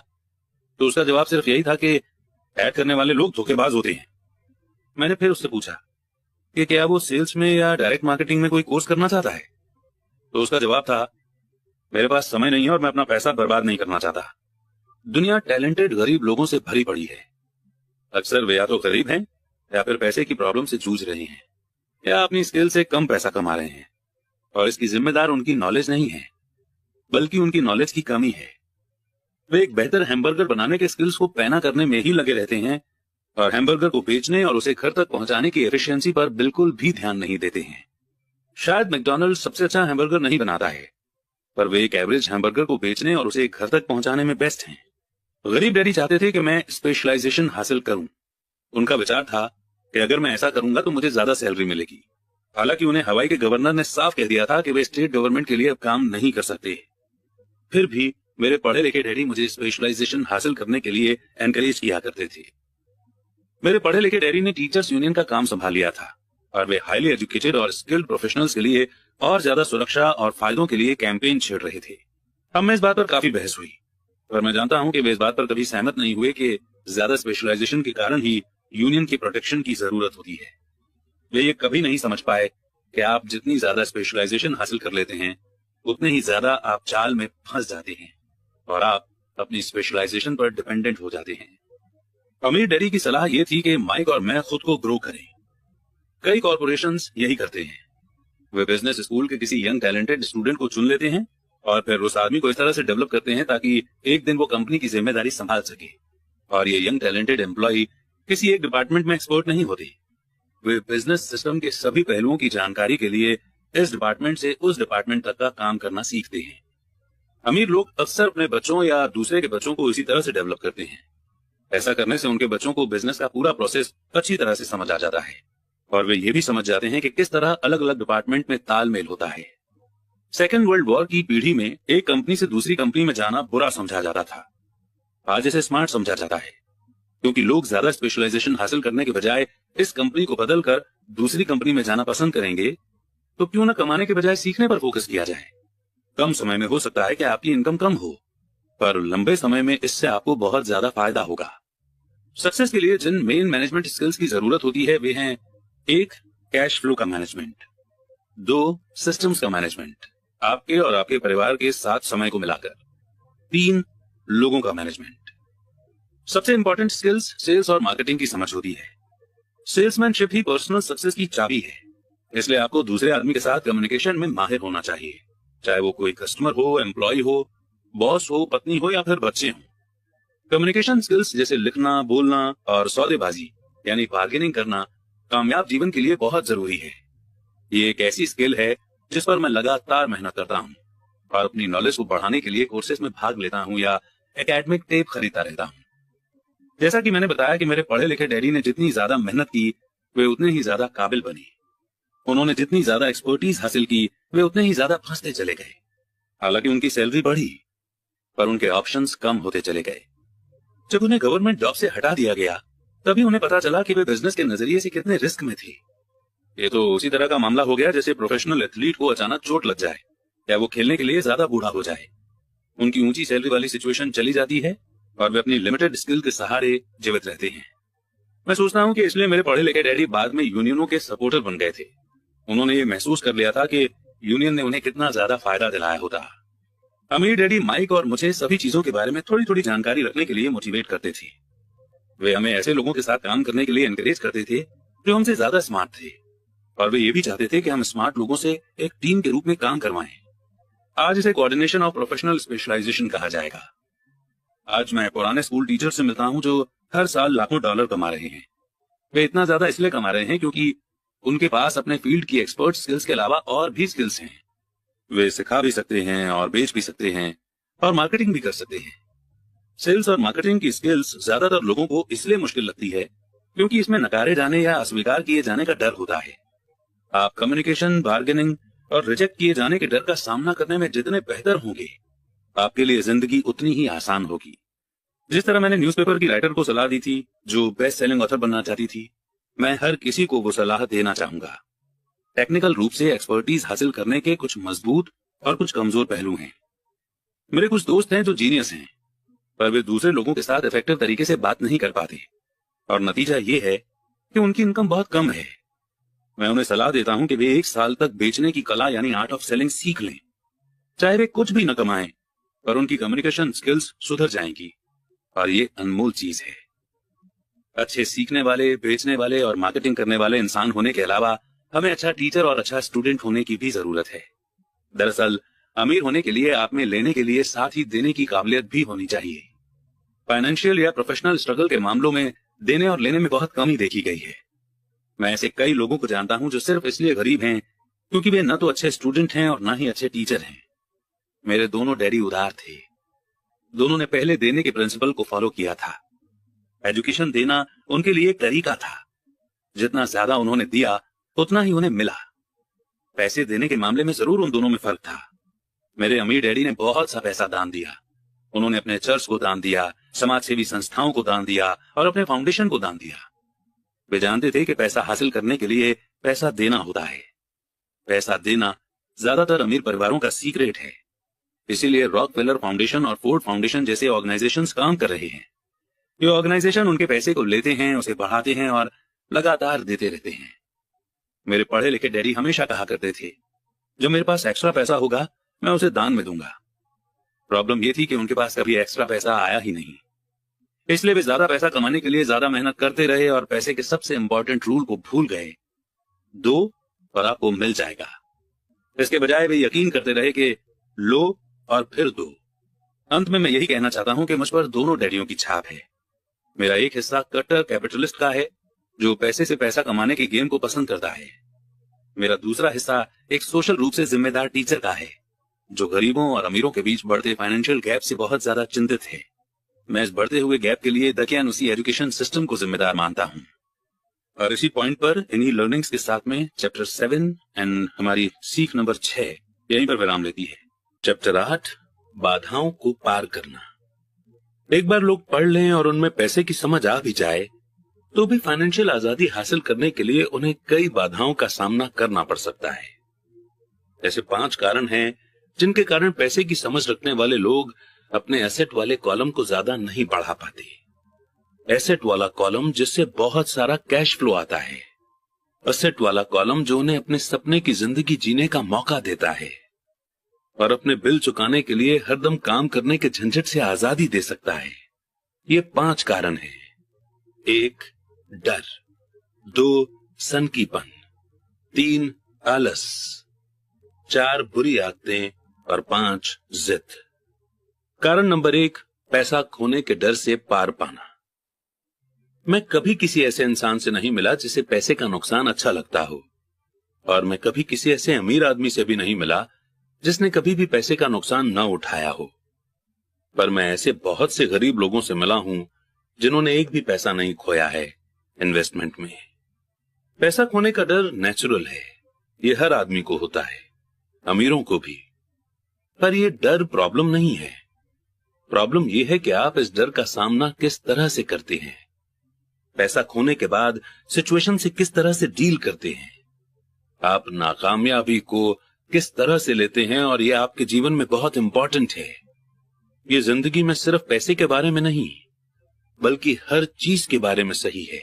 तो उसका जवाब सिर्फ यही था कि ऐड करने वाले लोग धोखेबाज होते हैं। मैंने फिर उससे पूछा कि क्या वो सेल्स में या डायरेक्ट मार्केटिंग में कोई कोर्स करना चाहता है, तो उसका जवाब था, मेरे पास समय नहीं है और मैं अपना पैसा बर्बाद नहीं करना चाहता। दुनिया टैलेंटेड गरीब लोगों से भरी पड़ी है। अक्सर वे या तो गरीब हैं या फिर पैसे की प्रॉब्लम से जूझ रहे हैं या अपनी स्किल से कम पैसा कमा रहे हैं, और इसकी जिम्मेदार उनकी नॉलेज नहीं है, बल्कि उनकी नॉलेज की कमी है। वे एक बेहतर हैमबर्गर बनाने के स्किल्स को पैना करने में ही लगे रहते हैं और हैमबर्गर को बेचने और उसे घर तक पहुंचाने की एफिशिएंसी पर बिल्कुल भी ध्यान नहीं देते हैं। शायद मैकडॉनल्ड सबसे अच्छा हैमबर्गर नहीं बनाता है, पर वे एक एवरेज हैमबर्गर को बेचने और उसे घर तक पहुंचाने में बेस्ट हैं। गरीब डैडी चाहते थे कि मैं स्पेशलाइजेशन हासिल करूं। उनका विचार था कि अगर मैं ऐसा करूंगा तो मुझे ज्यादा सैलरी मिलेगी। हालांकि उन्हें हवाई के गवर्नर ने साफ कह दिया था कि वे स्टेट गवर्नमेंट के लिए अब काम नहीं कर सकते। फिर भी मेरे पढ़े लिखे डैडी मुझे स्पेशलाइजेशन हासिल करने के लिए एनकरेज किया करते थे। मेरे पढ़े लिखे डैडी ने टीचर्स यूनियन का काम संभाल लिया था और वे हाईली एजुकेटेड और स्किल्ड प्रोफेशनल्स के लिए और ज्यादा सुरक्षा और फायदों के लिए कैंपेन छेड़ रहे थे। अब मैं इस बात पर काफी बहस हुई, पर मैं जानता हूं कि वे इस बात पर कभी सहमत नहीं हुए कि ज्यादा स्पेशलाइजेशन के कारण ही यूनियन की प्रोटेक्शन की जरूरत होती है। वे ये कभी नहीं समझ पाए कि आप जितनी ज्यादा स्पेशलाइजेशन हासिल कर लेते हैं, उतने ही ज्यादा आप चाल में फंस जाते हैं और आप अपनी स्पेशलाइजेशन पर डिपेंडेंट हो जाते हैं। अमीर डैडी की सलाह यह थी कि माइक और मैं खुद को ग्रो करें। कई कॉर्पोरेशंस यही करते हैं। वे बिजनेस स्कूल के किसी यंग टैलेंटेड स्टूडेंट को चुन लेते हैं और फिर उस आदमी को इस तरह से डेवलप करते हैं ताकि एक दिन वो कंपनी की जिम्मेदारी संभाल सके। और ये यंग टैलेंटेड एम्प्लॉय किसी एक डिपार्टमेंट में एक्सपर्ट नहीं होते। वे बिजनेस सिस्टम के सभी पहलुओं की जानकारी के लिए इस डिपार्टमेंट से उस डिपार्टमेंट तक का काम करना सीखते हैं। अमीर लोग अक्सर अपने बच्चों या दूसरे के बच्चों को इसी तरह से डेवलप करते हैं। ऐसा करने से उनके बच्चों को बिजनेस का पूरा प्रोसेस अच्छी तरह से समझ आ जाता है और वे ये भी समझ जाते हैं कि किस तरह अलग अलग डिपार्टमेंट में तालमेल होता है। सेकेंड वर्ल्ड वॉर की पीढ़ी में एक कंपनी से दूसरी कंपनी में जाना बुरा समझा जाता था। आज इसे स्मार्ट समझा जाता है, क्योंकि लोग ज्यादा स्पेशलाइजेशन हासिल करने के बजाय इस कंपनी को बदलकर दूसरी कंपनी में जाना पसंद करेंगे। तो क्यों न कमाने के बजाय सीखने पर फोकस किया जाए। कम समय में हो सकता है कि आपकी इनकम कम हो, पर लंबे समय में इससे आपको बहुत ज्यादा फायदा होगा। सक्सेस के लिए जिन मेन मैनेजमेंट स्किल्स की जरूरत होती है वे हैं: 1. कैश फ्लो का मैनेजमेंट, 2. सिस्टम्स का मैनेजमेंट, आपके और आपके परिवार के साथ समय को मिलाकर, 3. लोगों का मैनेजमेंट। सबसे इंपॉर्टेंट स्किल्स सेल्स और मार्केटिंग की समझ होती है। सेल्समैनशिप ही पर्सनल सक्सेस की चाबी है, इसलिए आपको दूसरे आदमी के साथ कम्युनिकेशन में माहिर होना चाहिए, चाहे वो कोई कस्टमर हो, एम्प्लॉय हो, बॉस हो, पत्नी हो या फिर बच्चे हो। कम्युनिकेशन स्किल्स जैसे लिखना, बोलना और सौदेबाजी यानी बार्गेनिंग करना कामयाब जीवन के लिए बहुत जरूरी है। ये एक ऐसी स्किल है जिस पर मैं लगातार मेहनत करता हूँ और अपनी नॉलेज को बढ़ाने के लिए कोर्सेज में भाग लेता हूँ या एकेडमिक टेप खरीदता रहता हूँ। जैसा कि मैंने बताया कि मेरे पढ़े लिखे डैडी ने जितनी ज्यादा मेहनत की वे उतने ही ज्यादा काबिल बने। उन्होंने जितनी ज्यादा एक्सपर्टीज हासिल की वे उतने ही ज्यादा फंसते चले गए। हालांकि उनकी सैलरी बढ़ी, पर उनके ऑप्शंस कम होते चले गए। जब उन्हें गवर्नमेंट जॉब से हटा दिया गया, तभी उन्हें पता चला कि वे बिजनेस के नजरिए से कितने रिस्क में थे। ये तो उसी तरह का मामला हो गया जैसे प्रोफेशनल एथलीट को अचानक चोट लग जाए या वो खेलने के लिए ज्यादा बूढ़ा हो जाए। उनकी ऊंची सैलरी वाली सिचुएशन चली जाती है और वे अपनी लिमिटेड स्किल के सहारे जीवित रहते हैं। मैं सोचता हूँ कि इसलिए मेरे पढ़े लिखे डैडी बाद में यूनियनों के सपोर्टर बन गए थे। उन्होंने ये महसूस कर लिया था कि यूनियन ने उन्हें कितना ज्यादा फायदा दिलाया होता। अमीर डैडी माइक और मुझे सभी चीजों के बारे में थोड़ी थोड़ी जानकारी रखने के लिए मोटिवेट करते थे। वे हमें ऐसे लोगों के साथ काम करने के लिए एनकरेज करते थे जो हमसे ज्यादा स्मार्ट थे, और वे ये भी चाहते थे कि हम स्मार्ट लोगों से एक टीम के रूप में काम करवाएं। आज इसे कोऑर्डिनेशन ऑफ प्रोफेशनल स्पेशलाइजेशन कहा जाएगा। आज मैं पुराने स्कूल टीचर से मिलता हूं जो हर साल लाखों डॉलर कमा रहे हैं। वे इतना ज्यादा इसलिए कमा रहे हैं क्योंकि उनके पास अपने फील्ड की एक्सपर्ट स्किल्स के अलावा और भी स्किल्स हैं। वे सिखा भी सकते हैं और बेच भी सकते हैं और मार्केटिंग भी कर सकते हैं। सेल्स और मार्केटिंग की स्किल्स ज्यादातर लोगों को इसलिए मुश्किल लगती है क्योंकि इसमें नकारे जाने या अस्वीकार किए जाने का डर होता है। आप कम्युनिकेशन, बार्गेनिंग और रिजेक्ट किए जाने के डर का सामना करने में जितने बेहतर होंगे, आपके लिए जिंदगी उतनी ही आसान होगी। जिस तरह मैंने न्यूज़पेपर की राइटर को सलाह दी थी जो बेस्ट सेलिंग ऑथर बनना चाहती थी, मैं हर किसी को वो सलाह देना चाहूंगा। टेक्निकल रूप से एक्सपर्टीज हासिल करने के कुछ मजबूत और कुछ कमजोर पहलू हैं। मेरे कुछ दोस्त हैं जो जीनियस हैं, पर वे दूसरे लोगों के साथ इफेक्टिव तरीके से बात नहीं कर पाते और नतीजा ये है कि उनकी इनकम बहुत कम है। मैं उन्हें सलाह देता हूं कि वे 1 साल तक बेचने की कला यानी आर्ट ऑफ सेलिंग सीख लें। चाहे वे कुछ भी न कमाएं, पर उनकी कम्युनिकेशन स्किल्स सुधर जाएंगी और ये अनमोल चीज है। अच्छे सीखने वाले, बेचने वाले और मार्केटिंग करने वाले इंसान होने के अलावा हमें अच्छा टीचर और अच्छा स्टूडेंट होने की भी जरूरत है। दरअसल अमीर होने के लिए आप में लेने के लिए साथ ही देने की काबिलियत भी होनी चाहिए। फाइनेंशियल या प्रोफेशनल स्ट्रगल के मामलों में देने और लेने में बहुत कमी देखी गई है। मैं ऐसे कई लोगों को जानता हूं जो सिर्फ इसलिए गरीब हैं क्योंकि वे न तो अच्छे स्टूडेंट हैं और न ही अच्छे टीचर हैं। मेरे दोनों डैडी उदार थे। दोनों ने पहले देने के प्रिंसिपल को फॉलो किया था। एजुकेशन देना उनके लिए एक तरीका था। जितना ज्यादा उन्होंने दिया उतना ही उन्हें मिला। पैसे देने के मामले में जरूर उन दोनों में फर्क था। मेरे अमीर डैडी ने बहुत सा पैसा दान दिया। उन्होंने अपने चर्च को दान दिया, समाज सेवी संस्थाओं को दान दिया और अपने फाउंडेशन को दान दिया। वे जानते थे कि पैसा हासिल करने के लिए पैसा देना होता है। पैसा देना ज्यादातर अमीर परिवारों का सीक्रेट है। इसीलिए रॉकफेलर फाउंडेशन और फोर्ड फाउंडेशन जैसे ऑर्गेनाइजेशंस काम कर रहे हैं। ये ऑर्गेनाइजेशन उनके पैसे को लेते हैं, उसे बढ़ाते हैं और लगातार देते रहते हैं। मेरे पढ़े लिखे डैडी हमेशा कहा करते थे, जब मेरे पास एक्स्ट्रा पैसा होगा मैं उसे दान में दूंगा। प्रॉब्लम ये थी कि उनके पास कभी एक्स्ट्रा पैसा आया ही नहीं। इसलिए वे ज्यादा पैसा कमाने के लिए ज्यादा मेहनत करते रहे और पैसे के सबसे इंपॉर्टेंट रूल को भूल गए, दो और आपको मिल जाएगा। इसके बजाय वे यकीन करते रहे कि लो और फिर दो। अंत में मैं यही कहना चाहता हूं कि मुझ पर दोनों डैडियों की छाप है। मेरा एक हिस्सा कट्टर कैपिटलिस्ट का है जो पैसे से पैसा कमाने के गेम को पसंद करता है। मेरा दूसरा हिस्सा एक सोशल रूप से जिम्मेदार टीचर का है, जो गरीबों और अमीरों के बीच बढ़ते फाइनेंशियल गैप से बहुत ज्यादा चिंतित है। मैं इस बढ़ते हुए गैप के लिए दकियानुसी एजुकेशन सिस्टम को जिम्मेदार मानता हूँ। और इसी पॉइंट पर इन्हीं लर्निंग्स के साथ में चैप्टर 7 एंड हमारी सीख नंबर 6 यहीं पर विराम लेती है। चैप्टर 8, बाधाओं को पार करना। एक बार लोग पढ़ लें और उनमें पैसे की समझ आ भी जाए तो भी फाइनेंशियल आजादी हासिल करने के लिए उन्हें कई बाधाओं का सामना करना पड़ सकता है। ऐसे 5 कारण हैं जिनके कारण पैसे की समझ रखने वाले लोग अपने एसेट वाले कॉलम को ज्यादा नहीं बढ़ा पाते। एसेट वाला कॉलम जिससे बहुत सारा कैश फ्लो आता है, एसेट वाला कॉलम जो उन्हें अपने सपने की जिंदगी जीने का मौका देता है और अपने बिल चुकाने के लिए हरदम काम करने के झंझट से आजादी दे सकता है। ये 5 कारण हैं। 1, डर। 2, सनकीपन। 3, आलस। 4, बुरी आदतें। और 5, जिद। कारण नंबर 1, पैसा खोने के डर से पार पाना। मैं कभी किसी ऐसे इंसान से नहीं मिला जिसे पैसे का नुकसान अच्छा लगता हो, और मैं कभी किसी ऐसे अमीर आदमी से भी नहीं मिला जिसने कभी भी पैसे का नुकसान न उठाया हो। पर मैं ऐसे बहुत से गरीब लोगों से मिला हूं जिन्होंने एक भी पैसा नहीं खोया है इन्वेस्टमेंट में। पैसा खोने का डर नेचुरल है, ये हर आदमी को होता है, अमीरों को भी। पर यह डर प्रॉब्लम नहीं है। प्रॉब्लम यह है कि आप इस डर का सामना किस तरह से करते हैं, पैसा खोने के बाद सिचुएशन से किस तरह से डील करते हैं, आप नाकामयाबी को किस तरह से लेते हैं। और यह आपके जीवन में बहुत इंपॉर्टेंट है। यह जिंदगी में सिर्फ पैसे के बारे में नहीं, बल्कि हर चीज के बारे में सही है।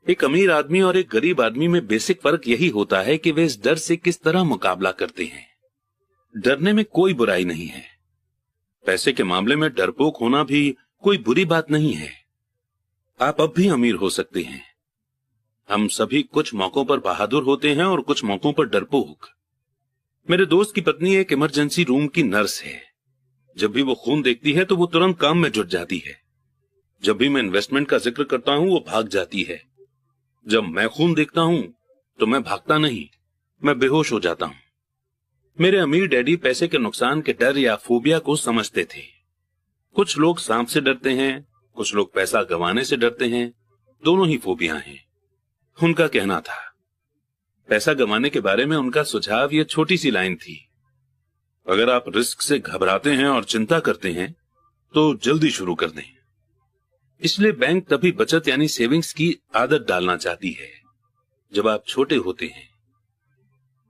एक अमीर आदमी और एक गरीब आदमी में बेसिक फर्क यही होता है कि वे इस डर से किस तरह मुकाबला करते हैं। डरने में कोई बुराई नहीं है। पैसे के मामले में डरपोक होना भी कोई बुरी बात नहीं है। आप अब भी अमीर हो सकते हैं। हम सभी कुछ मौकों पर बहादुर होते हैं और कुछ मौकों पर डरपोक। मेरे दोस्त की पत्नी एक इमरजेंसी रूम की नर्स है। जब भी वो खून देखती है तो वो तुरंत काम में जुट जाती है। जब भी मैं इन्वेस्टमेंट का जिक्र करता हूं वो भाग जाती है। जब मैं खून देखता हूं तो मैं भागता नहीं, मैं बेहोश हो जाता हूं। मेरे अमीर डैडी पैसे के नुकसान के डर या फोबिया को समझते थे। कुछ लोग सांप से डरते हैं, कुछ लोग पैसा गंवाने से डरते हैं। दोनों ही फोबिया हैं। उनका कहना था, पैसा गंवाने के बारे में उनका सुझाव यह छोटी सी लाइन थी, अगर आप रिस्क से घबराते हैं और चिंता करते हैं तो जल्दी शुरू कर दें। इसलिए बैंक तभी बचत यानी सेविंग्स की आदत डालना चाहती है जब आप छोटे होते हैं।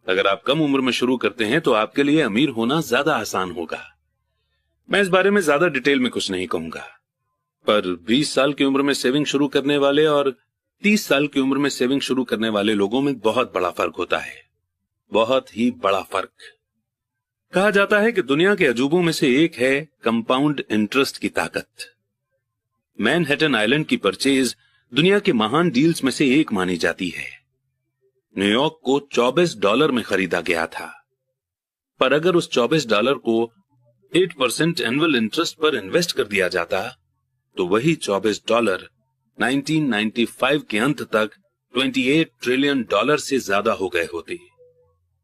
अगर आप कम उम्र में शुरू करते हैं तो आपके लिए अमीर होना ज्यादा आसान होगा। मैं इस बारे में ज्यादा डिटेल में कुछ नहीं कहूंगा, पर 20 साल की उम्र में सेविंग शुरू करने वाले और 30 साल की उम्र में सेविंग शुरू करने वाले लोगों में बहुत बड़ा फर्क होता है, बहुत ही बड़ा फर्क। कहा जाता है कि दुनिया के अजूबों में से एक है कंपाउंड इंटरेस्ट की ताकत। मैनहट्टन आइलैंड की परचेज दुनिया के महान डील्स में से एक मानी जाती है। न्यूयॉर्क को $24 में खरीदा गया था, पर अगर उस $24 को 8% एनुअल इंटरेस्ट पर इन्वेस्ट कर दिया जाता तो वही $24 1995 के अंत तक $28 ट्रिलियन से ज्यादा हो गए होते।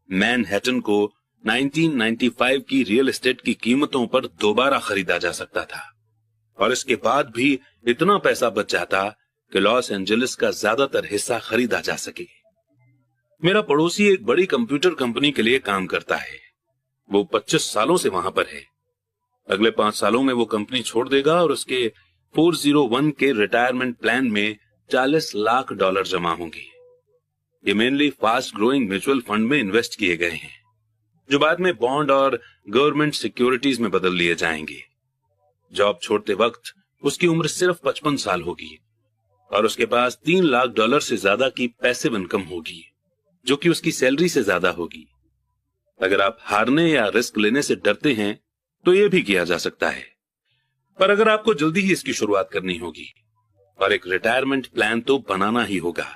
मैनहट्टन को 1995 की रियल एस्टेट की कीमतों पर दोबारा खरीदा जा सकता था, और इसके बाद भी इतना पैसा बच जाता कि लॉस एंजलिस का ज्यादातर हिस्सा खरीदा जा सके। मेरा पड़ोसी एक बड़ी कंप्यूटर कंपनी के लिए काम करता है। वो 25 सालों से वहां पर है। अगले 5 सालों में वो कंपनी छोड़ देगा और उसके 401 के रिटायरमेंट प्लान में $40 लाख जमा होंगे। ये mainly fast growing mutual fund में इन्वेस्ट किए गए हैं, जो बाद में बॉन्ड और गवर्नमेंट सिक्योरिटीज में बदल लिए जाएंगे। जॉब छोड़ते वक्त उसकी उम्र सिर्फ 55 साल होगी और उसके पास $3 लाख से ज्यादा की पैसिव इनकम होगी, जो कि उसकी सैलरी से ज्यादा होगी। अगर आप हारने या रिस्क लेने से डरते हैं तो यह भी किया जा सकता है, पर अगर आपको जल्दी ही इसकी शुरुआत करनी होगी और एक रिटायरमेंट प्लान तो बनाना ही होगा,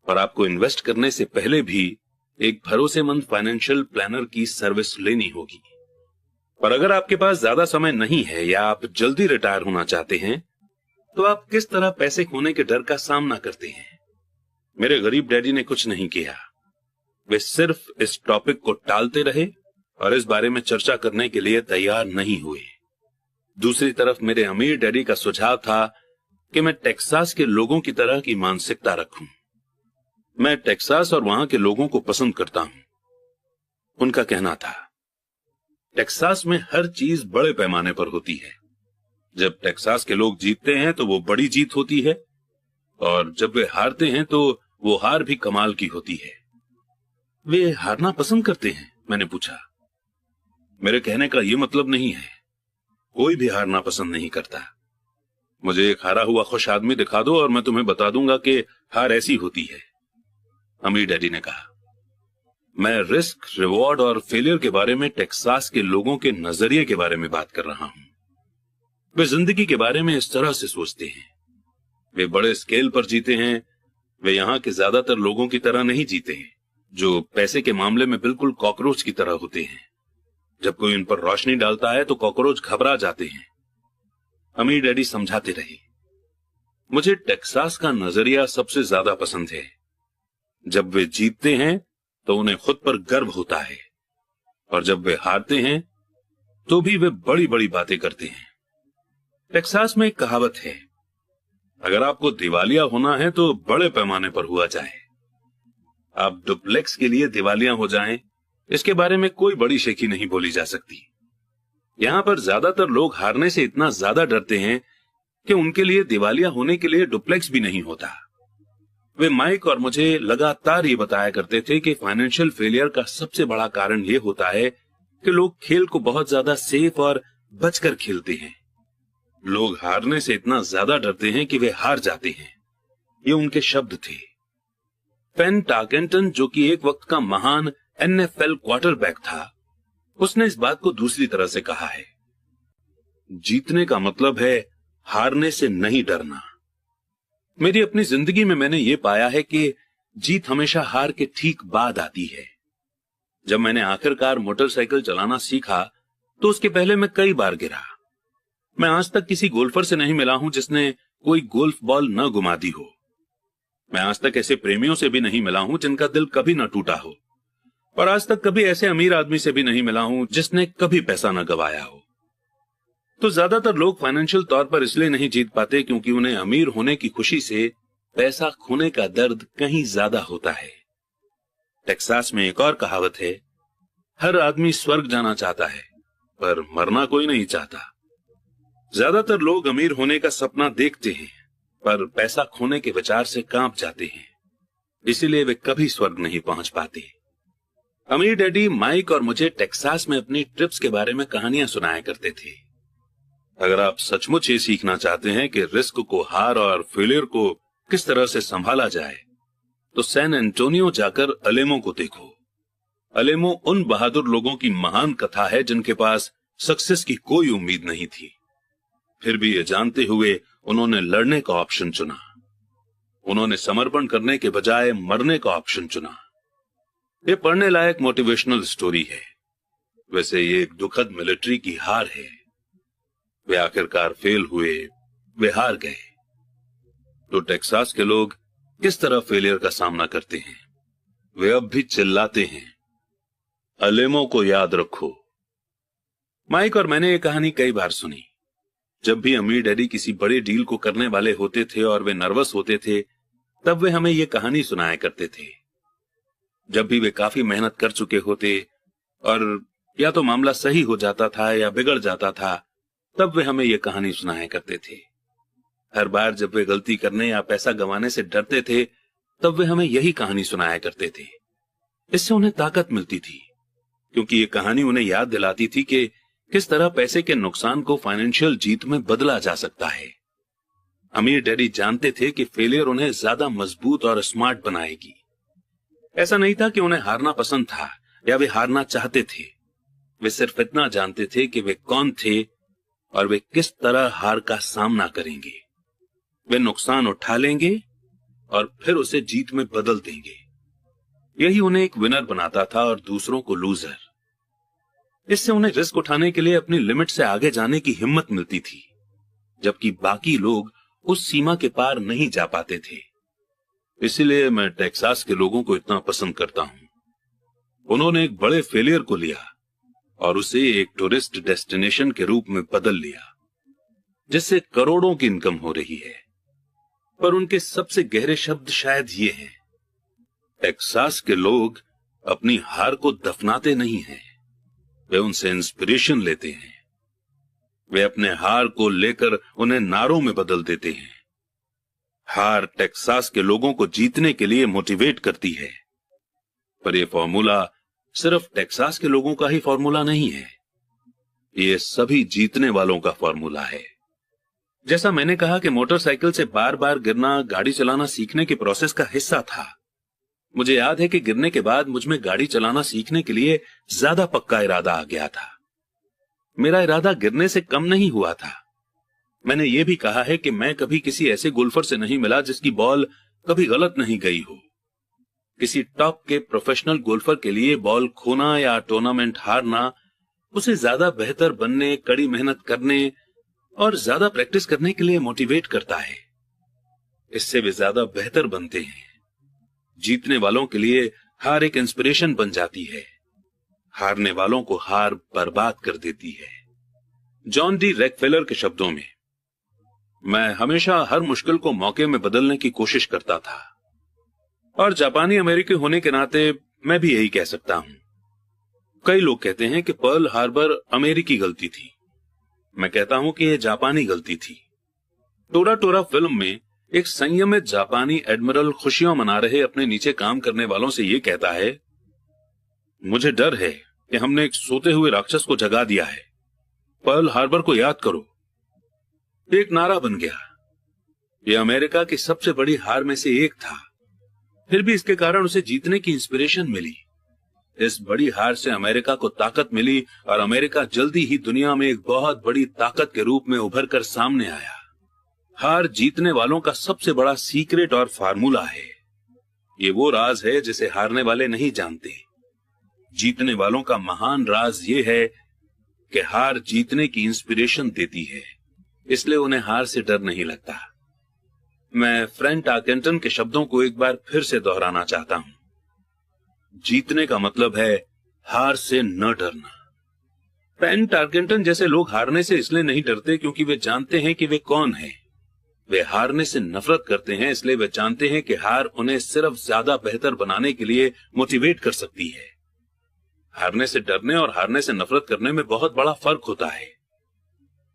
और आपको इन्वेस्ट करने से पहले भी एक भरोसेमंद फाइनेंशियल प्लानर की सर्विस लेनी होगी। पर अगर आपके पास ज्यादा समय नहीं है या आप जल्दी रिटायर होना चाहते हैं तो आप किस तरह पैसे खोने के डर का सामना करते हैं? मेरे गरीब डैडी ने कुछ नहीं किया। वे सिर्फ इस टॉपिक को टालते रहे और इस बारे में चर्चा करने के लिए तैयार नहीं हुए। दूसरी तरफ मेरे अमीर डैडी का सुझाव था कि मैं टेक्सास के लोगों की तरह की मानसिकता रखूं। मैं टेक्सास और वहां के लोगों को पसंद करता हूं। उनका कहना था, टेक्सास में हर चीज बड़े पैमाने पर होती है। जब टेक्सास के लोग जीतते हैं तो वो बड़ी जीत होती है, और जब वे हारते हैं तो वो हार भी कमाल की होती है। वे हारना पसंद करते हैं? मैंने पूछा। मेरे कहने का यह मतलब नहीं है, कोई भी हारना पसंद नहीं करता। मुझे एक हारा हुआ खुश आदमी दिखा दो और मैं तुम्हें बता दूंगा कि हार ऐसी होती है, अमीर डैडी ने कहा। मैं रिस्क, रिवॉर्ड और फेलियर के बारे में टेक्सास के लोगों के नजरिए के बारे में बात कर रहा हूं। वे जिंदगी के बारे में इस तरह से सोचते हैं। वे बड़े स्केल पर जीते हैं। वे यहां के ज्यादातर लोगों की तरह नहीं जीते हैं, जो पैसे के मामले में बिल्कुल कॉकरोच की तरह होते हैं। जब कोई उन पर रोशनी डालता है तो कॉकरोच घबरा जाते हैं। अमीर डैडी समझाते रहे, मुझे टेक्सास का नजरिया सबसे ज्यादा पसंद है। जब वे जीतते हैं तो उन्हें खुद पर गर्व होता है, और जब वे हारते हैं तो भी वे बड़ी बड़ी बातें करते हैं। टेक्सास में एक कहावत है, अगर आपको दिवालिया होना है तो बड़े पैमाने पर हुआ जाए। आप डुप्लेक्स के लिए दिवालिया हो जाएं, इसके बारे में कोई बड़ी शेखी नहीं बोली जा सकती। यहां पर ज्यादातर लोग हारने से इतना ज्यादा डरते हैं कि उनके लिए दिवालिया होने के लिए डुप्लेक्स भी नहीं होता। वे माइक और मुझे लगातार ये बताया करते थे कि फाइनेंशियल फेलियर का सबसे बड़ा कारण ये होता है कि लोग खेल को बहुत ज्यादा सेफ और बचकर खेलते हैं। लोग हारने से इतना ज्यादा डरते हैं कि वे हार जाते हैं। ये उनके शब्द थे। पेन टार्केंटन, जो कि एक वक्त का महान NFL क्वार्टरबैक था, उसने इस बात को दूसरी तरह से कहा है, जीतने का मतलब है हारने से नहीं डरना। मेरी अपनी जिंदगी में मैंने ये पाया है कि जीत हमेशा हार के ठीक बाद आती है। जब मैंने आखिरकार मोटरसाइकिल चलाना सीखा तो उसके पहले मैं कई बार गिरा। मैं आज तक किसी गोल्फर से नहीं मिला हूं जिसने कोई गोल्फ बॉल न गुमा दी हो। मैं आज तक ऐसे प्रेमियों से भी नहीं मिला हूं जिनका दिल कभी न टूटा हो, और आज तक कभी ऐसे अमीर आदमी से भी नहीं मिला हूं जिसने कभी पैसा न गवाया हो। तो ज्यादातर लोग फाइनेंशियल तौर पर इसलिए नहीं जीत पाते क्योंकि उन्हें अमीर होने की खुशी से पैसा खोने का दर्द कहीं ज्यादा होता है। टेक्सास में एक और कहावत है, हर आदमी स्वर्ग जाना चाहता है पर मरना कोई नहीं चाहता। ज्यादातर लोग अमीर होने का सपना देखते हैं पर पैसा खोने के विचार से कांप जाते हैं, इसीलिए वे कभी स्वर्ग नहीं पहुंच पाते। अमीर डैडी माइक और मुझे टेक्सास में अपनी ट्रिप्स के बारे में कहानियां सुनाया करते थे। अगर आप सचमुच ये सीखना चाहते हैं कि रिस्क को, हार और फेलियर को किस तरह से संभाला जाए, तो सैन एंटोनियो जाकर अलेमो को देखो। अलेमो उन बहादुर लोगों की महान कथा है जिनके पास सक्सेस की कोई उम्मीद नहीं थी, फिर भी ये जानते हुए उन्होंने लड़ने का ऑप्शन चुना। उन्होंने समर्पण करने के बजाय मरने का ऑप्शन चुना। ये पढ़ने लायक मोटिवेशनल स्टोरी है। वैसे ये एक दुखद मिलिट्री की हार है। वे आखिरकार फेल हुए, वे हार गए। तो टेक्सास के लोग किस तरह फेलियर का सामना करते हैं? वे अब भी चिल्लाते हैं, अलेमो को याद रखो। माइक और मैंने ये कहानी कई बार सुनी। जब भी अमीर डैडी किसी बड़े डील को करने वाले होते थे और वे नर्वस होते थे, तब वे हमें ये कहानी सुनाया करते थे। जब भी वे काफी मेहनत कर चुके होते और या तो मामला सही हो जाता था या बिगड़ जाता था, तब वे हमें ये कहानी सुनाया करते थे। हर बार जब वे गलती करने या पैसा गंवाने से डरते थे, तब वे हमें यही कहानी सुनाया करते थे। इससे उन्हें ताकत मिलती थी, क्योंकि ये कहानी उन्हें याद दिलाती थी कि किस तरह पैसे के नुकसान को फाइनेंशियल जीत में बदला जा सकता है। अमीर डैडी जानते थे कि फेलियर उन्हें ज्यादा मजबूत और स्मार्ट बनाएगी। ऐसा नहीं था कि उन्हें हारना पसंद था या वे हारना चाहते थे। वे सिर्फ इतना जानते थे कि वे कौन थे और वे किस तरह हार का सामना करेंगे। वे नुकसान उठा लेंगे और फिर उसे जीत में बदल देंगे। यही उन्हें एक विनर बनाता था और दूसरों को लूजर। इससे उन्हें रिस्क उठाने के लिए अपनी लिमिट से आगे जाने की हिम्मत मिलती थी, जबकि बाकी लोग उस सीमा के पार नहीं जा पाते थे। इसीलिए मैं टेक्सास के लोगों को इतना पसंद करता हूं। उन्होंने एक बड़े फेलियर को लिया और उसे एक टूरिस्ट डेस्टिनेशन के रूप में बदल लिया, जिससे करोड़ों की इनकम हो रही है। पर उनके सबसे गहरे शब्द शायद ये हैं, टेक्सास के लोग अपनी हार को दफनाते नहीं हैं, वे उनसे इंस्पिरेशन लेते हैं। वे अपने हार को लेकर उन्हें नारों में बदल देते हैं। हार टेक्सास के लोगों को जीतने के लिए मोटिवेट करती है। पर यह फॉर्मूला सिर्फ टेक्सास के लोगों का ही फॉर्मूला नहीं है, यह सभी जीतने वालों का फॉर्मूला है। जैसा मैंने कहा कि मोटरसाइकिल से बार बार गिरना गाड़ी चलाना सीखने की प्रोसेस का हिस्सा था। मुझे याद है कि गिरने के बाद मुझ में गाड़ी चलाना सीखने के लिए ज्यादा पक्का इरादा आ गया था। मेरा इरादा गिरने से कम नहीं हुआ था। मैंने यह भी कहा है कि मैं कभी किसी ऐसे गोल्फर से नहीं मिला जिसकी बॉल कभी गलत नहीं गई हो। किसी टॉप के प्रोफेशनल गोल्फर के लिए बॉल खोना या टूर्नामेंट हारना उसे ज्यादा बेहतर बनने, कड़ी मेहनत करने और ज्यादा प्रैक्टिस करने के लिए मोटिवेट करता है। इससे वे ज्यादा बेहतर बनते हैं। जीतने वालों के लिए हार एक इंस्पिरेशन बन जाती है, हारने वालों को हार बर्बाद कर देती है। जॉन डी रॉकफेलर के शब्दों में, मैं हमेशा हर मुश्किल को मौके में बदलने की कोशिश करता था, और जापानी अमेरिकी होने के नाते मैं भी यही कह सकता हूं। कई लोग कहते हैं कि पर्ल हार्बर अमेरिकी गलती थी। मैं कहता हूं कि यह जापानी गलती थी। टोरा टोरा फिल्म में एक संयमित जापानी एडमिरल खुशियां मना रहे अपने नीचे काम करने वालों से यह कहता है, मुझे डर है कि हमने एक सोते हुए राक्षस को जगा दिया है। पर्ल हार्बर को याद करो। एक नारा बन गया। यह अमेरिका की सबसे बड़ी हार में से एक था, फिर भी इसके कारण उसे जीतने की इंस्पिरेशन मिली। इस बड़ी हार से अमेरिका को ताकत मिली और अमेरिका जल्दी ही दुनिया में एक बहुत बड़ी ताकत के रूप में उभर कर सामने आया। हार जीतने वालों का सबसे बड़ा सीक्रेट और फार्मूला है। ये वो राज है जिसे हारने वाले नहीं जानते। जीतने वालों का महान राज ये है कि हार जीतने की इंस्पिरेशन देती है, इसलिए उन्हें हार से डर नहीं लगता। मैं फ्रैंक टार्केंटन के शब्दों को एक बार फिर से दोहराना चाहता हूं। जीतने का मतलब है हार से न डरना। फ्रैंक टार्केंटन जैसे लोग हारने से इसलिए नहीं डरते क्योंकि वे जानते हैं कि वे कौन हैं। वे हारने से नफरत करते हैं इसलिए वे जानते हैं कि हार उन्हें सिर्फ ज्यादा बेहतर बनाने के लिए मोटिवेट कर सकती है। हारने से डरने और हारने से नफरत करने में बहुत बड़ा फर्क होता है।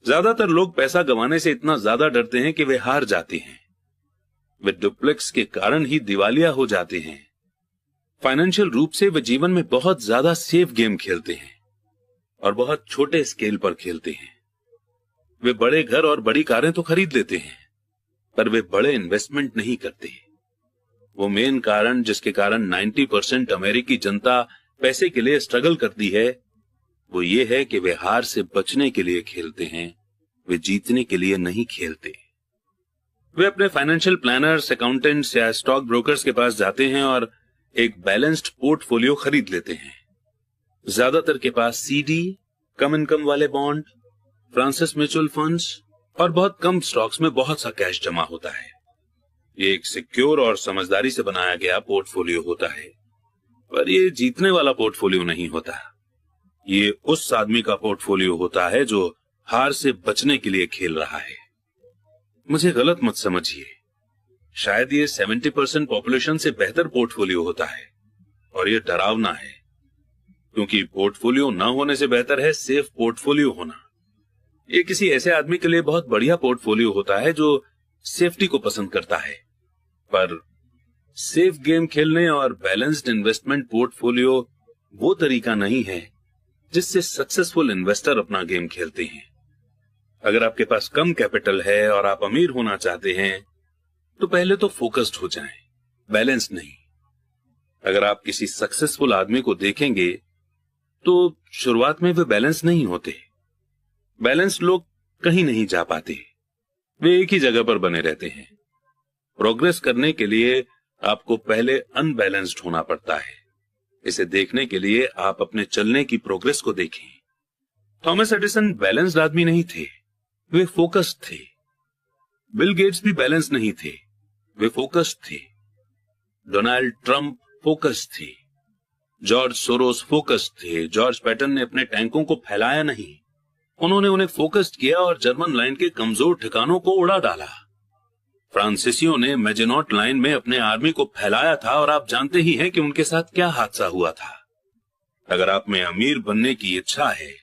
ज्यादातर लोग पैसा गंवाने से इतना ज्यादा डरते हैं कि वे हार जाते हैं। वे डुप्लेक्स के कारण ही दिवालिया हो जाते हैं। फाइनेंशियल रूप से वे जीवन में बहुत ज्यादा सेफ गेम खेलते हैं और बहुत छोटे स्केल पर खेलते हैं। वे बड़े घर और बड़ी कारें तो खरीद लेते हैं, पर वे बड़े इन्वेस्टमेंट नहीं करते। वो मेन कारण जिसके कारण 90% अमेरिकी जनता पैसे के लिए स्ट्रगल करती है, वो ये है कि वे हार से बचने के लिए खेलते हैं, वे जीतने के लिए नहीं खेलते। वे अपने फाइनेंशियल प्लानर्स, अकाउंटेंट्स या स्टॉक ब्रोकर्स के पास जाते हैं और एक बैलेंस्ड पोर्टफोलियो खरीद लेते हैं। ज्यादातर के पास सीडी, कम इनकम वाले बॉन्ड, फ्रांसिस म्यूचुअल फंड्स और बहुत कम स्टॉक्स में बहुत सा कैश जमा होता है। ये एक सिक्योर और समझदारी से बनाया गया पोर्टफोलियो होता है, पर ये जीतने वाला पोर्टफोलियो नहीं होता। ये उस आदमी का पोर्टफोलियो होता है जो हार से बचने के लिए खेल रहा है। मुझे गलत मत समझिए, शायद ये 70% पॉपुलेशन से बेहतर पोर्टफोलियो होता है और ये डरावना है, क्योंकि पोर्टफोलियो न होने से बेहतर है सेफ पोर्टफोलियो होना। ये किसी ऐसे आदमी के लिए बहुत बढ़िया पोर्टफोलियो होता है जो सेफ्टी को पसंद करता है, पर सेफ गेम खेलने और बैलेंस्ड इन्वेस्टमेंट पोर्टफोलियो वो तरीका नहीं है जिससे सक्सेसफुल इन्वेस्टर अपना गेम खेलते हैं। अगर आपके पास कम कैपिटल है और आप अमीर होना चाहते हैं तो पहले तो फोकस्ड हो जाएं, बैलेंस नहीं। अगर आप किसी सक्सेसफुल आदमी को देखेंगे तो शुरुआत में वे बैलेंस नहीं होते। बैलेंस लोग कहीं नहीं जा पाते, वे एक ही जगह पर बने रहते हैं। प्रोग्रेस करने के लिए आपको पहले अनबैलेंस्ड होना पड़ता है। इसे देखने के लिए आप अपने चलने की प्रोग्रेस को देखें। थॉमस एडिसन बैलेंस्ड आदमी नहीं थे, वे फोकस्ड थे। बिल गेट्स भी बैलेंस नहीं थे, वे फोकस्ड थे। डोनाल्ड ट्रंप फोकस्ड थे। जॉर्ज सोरोस फोकस्ड थे। जॉर्ज पैटन ने अपने टैंकों को फैलाया नहीं, उन्होंने उन्हें फोकस्ड किया और जर्मन लाइन के कमजोर ठिकानों को उड़ा डाला। फ्रांसीसियों ने मेजेनॉट लाइन में अपने आर्मी को फैलाया था और आप जानते ही हैं कि उनके साथ क्या हादसा हुआ था। अगर आप में अमीर बनने की इच्छा है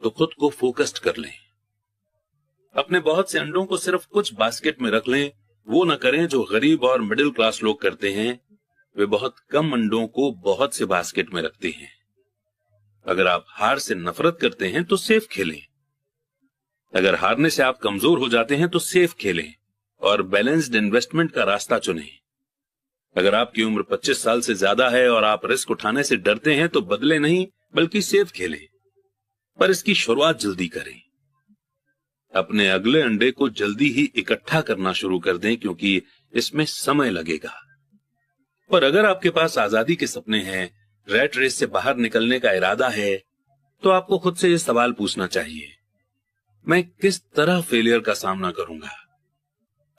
तो खुद को फोकस्ड कर लें। अपने बहुत से अंडों को सिर्फ कुछ बास्केट में रख लें, वो न करें जो गरीब और मिडिल क्लास लोग करते हैं, वे बहुत कम अंडों को बहुत से बास्केट में रखते हैं। अगर आप हार से नफरत करते हैं तो सेफ खेलें। अगर हारने से आप कमजोर हो जाते हैं तो सेफ खेलें और बैलेंस्ड इन्वेस्टमेंट का रास्ता चुनें। अगर आपकी उम्र 25 साल से ज्यादा है और आप रिस्क उठाने से डरते हैं तो बदले नहीं बल्कि सेफ खेलें, पर इसकी शुरुआत जल्दी करें। अपने अगले अंडे को जल्दी ही इकट्ठा करना शुरू कर दें क्योंकि इसमें समय लगेगा। पर अगर आपके पास आजादी के सपने हैं, रैट रेस से बाहर निकलने का इरादा है, तो आपको खुद से यह सवाल पूछना चाहिए, मैं किस तरह फेलियर का सामना करूंगा?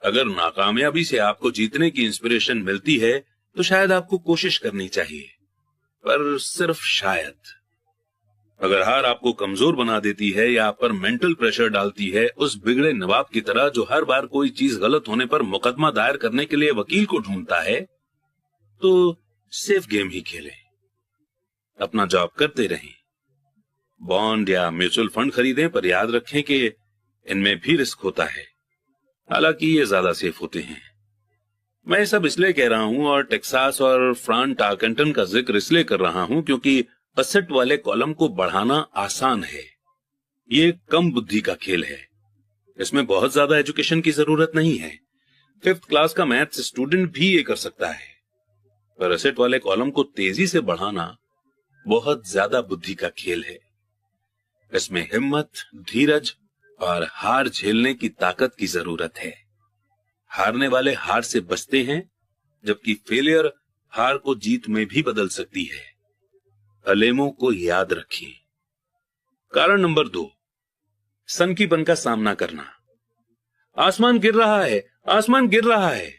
अगर नाकामयाबी से आपको जीतने की इंस्पिरेशन मिलती है तो शायद आपको कोशिश करनी चाहिए, पर सिर्फ शायद। अगर हार आपको कमजोर बना देती है या आप पर मेंटल प्रेशर डालती है, उस बिगड़े नवाब की तरह जो हर बार कोई चीज गलत होने पर मुकदमा दायर करने के लिए वकील को ढूंढता है, तो सेफ गेम ही खेलें। अपना जॉब करते रहें, बॉन्ड या म्यूचुअल फंड खरीदें, पर याद रखें कि इनमें भी रिस्क होता है, हालांकि ये ज्यादा सेफ होते हैं। मैं सब इसलिए कह रहा हूं और टेक्सास और फ्रांट टार्केंटन का जिक्र इसलिए कर रहा हूं क्योंकि असेट वाले कॉलम को बढ़ाना आसान है। ये कम बुद्धि का खेल है, इसमें बहुत ज्यादा एजुकेशन की जरूरत नहीं है। 5th क्लास का मैथ्स स्टूडेंट भी ये कर सकता है, पर असेट वाले कॉलम को तेजी से बढ़ाना बहुत ज्यादा बुद्धि का खेल है। इसमें हिम्मत, धीरज और हार झेलने की ताकत की जरूरत है। हारने वाले हार से बचते हैं, जबकि फेलियर हार को जीत में भी बदल सकती है। अलेमों को याद रखिए। कारण नंबर 2, सनकीपन का सामना करना। आसमान गिर रहा है, आसमान गिर रहा है।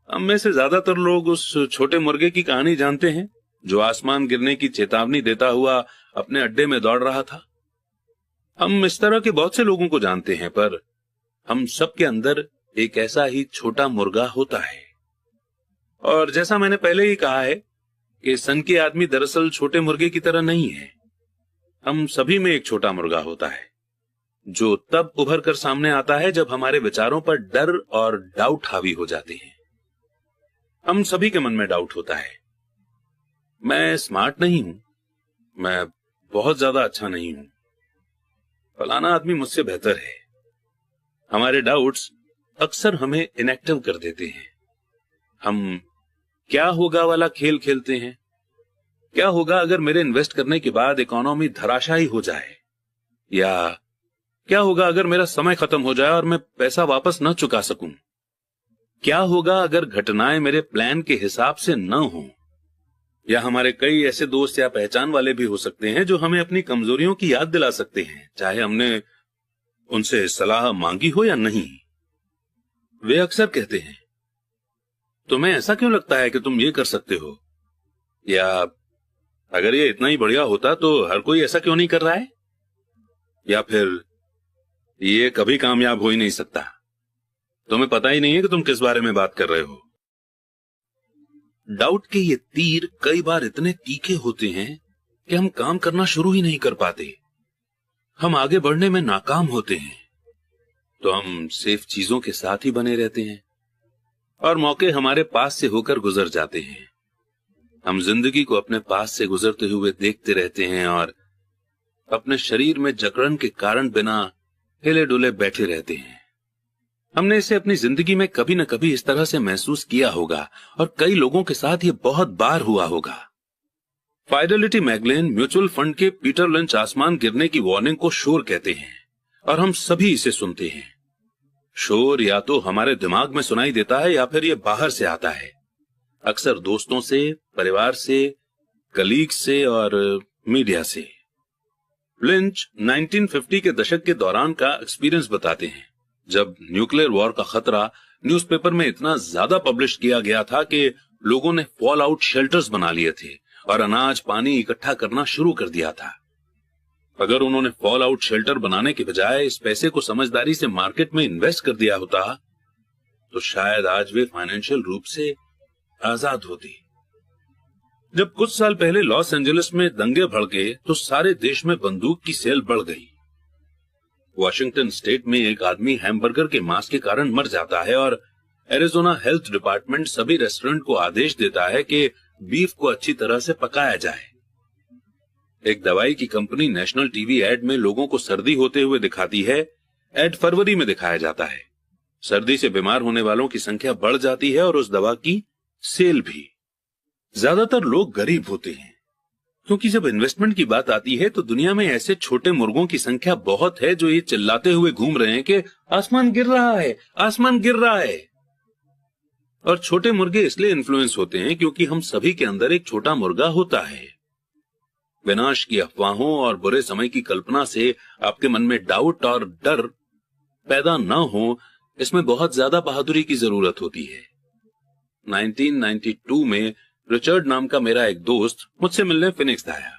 हम में से ज्यादातर लोग उस छोटे मुर्गे की कहानी जानते हैं जो आसमान गिरने की चेतावनी देता हुआ अपने अड्डे में दौड़ रहा था। हम इस तरह के बहुत से लोगों को जानते हैं, पर हम सबके अंदर एक ऐसा ही छोटा मुर्गा होता है। और जैसा मैंने पहले ही कहा है कि सन के आदमी दरअसल छोटे मुर्गे की तरह नहीं है। हम सभी में एक छोटा मुर्गा होता है जो तब उभर कर सामने आता है जब हमारे विचारों पर डर और डाउट हावी हो जाते हैं। हम सभी के मन में डाउट होता है, मैं स्मार्ट नहीं हूं, मैं बहुत ज्यादा अच्छा नहीं हूं, फलाना आदमी मुझसे बेहतर है। हमारे डाउट्स अक्सर हमें इनएक्टिव कर देते हैं। हम क्या होगा वाला खेल खेलते हैं। क्या होगा अगर मेरे इन्वेस्ट करने के बाद इकोनॉमी धराशायी हो जाए, या क्या होगा अगर मेरा समय खत्म हो जाए और मैं पैसा वापस न चुका सकूं। क्या होगा अगर घटनाएं मेरे प्लान के हिसाब से न हो। या हमारे कई ऐसे दोस्त या पहचान वाले भी हो सकते हैं जो हमें अपनी कमजोरियों की याद दिला सकते हैं, चाहे हमने उनसे सलाह मांगी हो या नहीं। वे अक्सर कहते हैं, तुम्हें ऐसा क्यों लगता है कि तुम ये कर सकते हो, या अगर ये इतना ही बढ़िया होता तो हर कोई ऐसा क्यों नहीं कर रहा है, या फिर ये कभी कामयाब हो ही नहीं सकता, तुम्हें पता ही नहीं है कि तुम किस बारे में बात कर रहे हो। डाउट के ये तीर कई बार इतने तीखे होते हैं कि हम काम करना शुरू ही नहीं कर पाते। हम आगे बढ़ने में नाकाम होते हैं, तो हम सेफ चीजों के साथ ही बने रहते हैं और मौके हमारे पास से होकर गुजर जाते हैं। हम जिंदगी को अपने पास से गुजरते हुए देखते रहते हैं और अपने शरीर में जकड़न के कारण बिना हिले डुले बैठे रहते हैं। हमने इसे अपनी जिंदगी में कभी न कभी इस तरह से महसूस किया होगा और कई लोगों के साथ ये बहुत बार हुआ होगा। फाइडेलिटी मैगलेन म्यूचुअल फंड के पीटर लिंच आसमान गिरने की वार्निंग को शोर कहते हैं और हम सभी इसे सुनते हैं। शोर या तो हमारे दिमाग में सुनाई देता है या फिर ये बाहर से आता है, अक्सर दोस्तों से, परिवार से, कलीग से और मीडिया से। लिंच 1950 के दशक के दौरान का एक्सपीरियंस बताते हैं, जब न्यूक्लियर वॉर का खतरा न्यूज़पेपर में इतना ज्यादा पब्लिश किया गया था कि लोगों ने फॉल आउट शेल्टर्स बना लिए थे और अनाज पानी इकट्ठा करना शुरू कर दिया था। अगर उन्होंने फॉल आउट शेल्टर बनाने के बजाय इस पैसे को समझदारी से मार्केट में इन्वेस्ट कर दिया होता तो शायद आज वे फाइनेंशियल रूप से आजाद होती। जब कुछ साल पहले लॉस एंजलिस में दंगे भड़के तो सारे देश में बंदूक की सेल बढ़ गई। वॉशिंगटन स्टेट में एक आदमी हैमबर्गर के मांस के कारण मर जाता है और एरिजोना हेल्थ डिपार्टमेंट सभी रेस्टोरेंट को आदेश देता है कि बीफ को अच्छी तरह से पकाया जाए। एक दवाई की कंपनी नेशनल टीवी एड में लोगों को सर्दी होते हुए दिखाती है। एड फरवरी में दिखाया जाता है। सर्दी से बीमार होने वालों की संख्या बढ़ जाती है और उस दवा की सेल भी। ज्यादातर लोग गरीब होते हैं, क्योंकि जब इन्वेस्टमेंट की बात आती है तो दुनिया में ऐसे छोटे मुर्गों की संख्या बहुत है जो ये चिल्लाते हुए घूम रहे हैं कि आसमान गिर रहा है, आसमान गिर रहा है। और छोटे मुर्गे इसलिए इन्फ्लुएंस होते हैं क्योंकि हम सभी के अंदर एक छोटा मुर्गा होता है। विनाश की अफवाहों और बुरे समय की कल्पना से आपके मन में डाउट और डर पैदा न हो, इसमें बहुत ज्यादा बहादुरी की जरूरत होती है। 1992 में रिचर्ड नाम का मेरा एक दोस्त मुझसे मिलने फिनिक्स आया।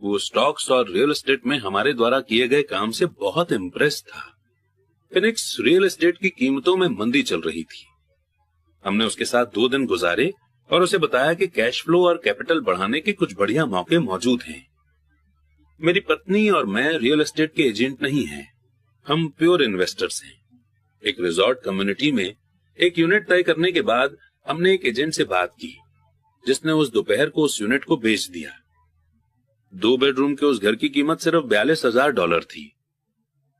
वो स्टॉक्स और रियल एस्टेट में हमारे द्वारा किए गए काम से बहुत इम्प्रेस था। फिनिक्स रियल एस्टेट की कीमतों में मंदी चल रही थी। हमने उसके साथ 2 दिन गुजारे और उसे बताया कि कैश फ्लो और कैपिटल बढ़ाने के कुछ बढ़िया मौके मौजूद हैं। मेरी पत्नी और मैं रियल एस्टेट के एजेंट नहीं हैं, हम प्योर इन्वेस्टर्स हैं। एक रिजॉर्ट कम्युनिटी में एक यूनिट तय करने के बाद हमने एक एजेंट से बात की, जिसने उस दोपहर को उस यूनिट को बेच दिया। 2 बेडरूम के उस घर की कीमत सिर्फ $42,000 थी।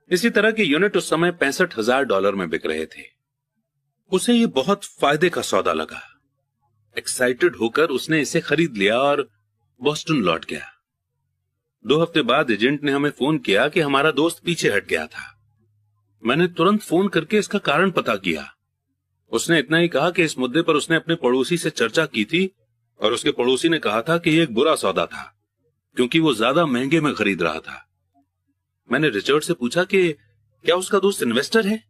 इसी तरह के यूनिट उस समय $65,000 में बिक रहे थे। उसे ये बहुत फायदे का सौदा लगा। एक्साइटेड होकर उसने इसे खरीद लिया और बॉस्टन लौट गया। 2 हफ्ते बाद एजेंट ने हमें फोन किया कि हमारा दोस्त पीछे हट गया था। मैंने तुरंत फोन करके इसका कारण पता किया। उसने इतना ही कहा कि इस मुद्दे पर उसने अपने पड़ोसी से चर्चा की थी और उसके पड़ोसी ने कहा था कि यह एक बुरा सौदा था, क्योंकि वो ज्यादा महंगे में खरीद रहा था। मैंने रिचर्ड से पूछा कि क्या उसका दोस्त इन्वेस्टर है?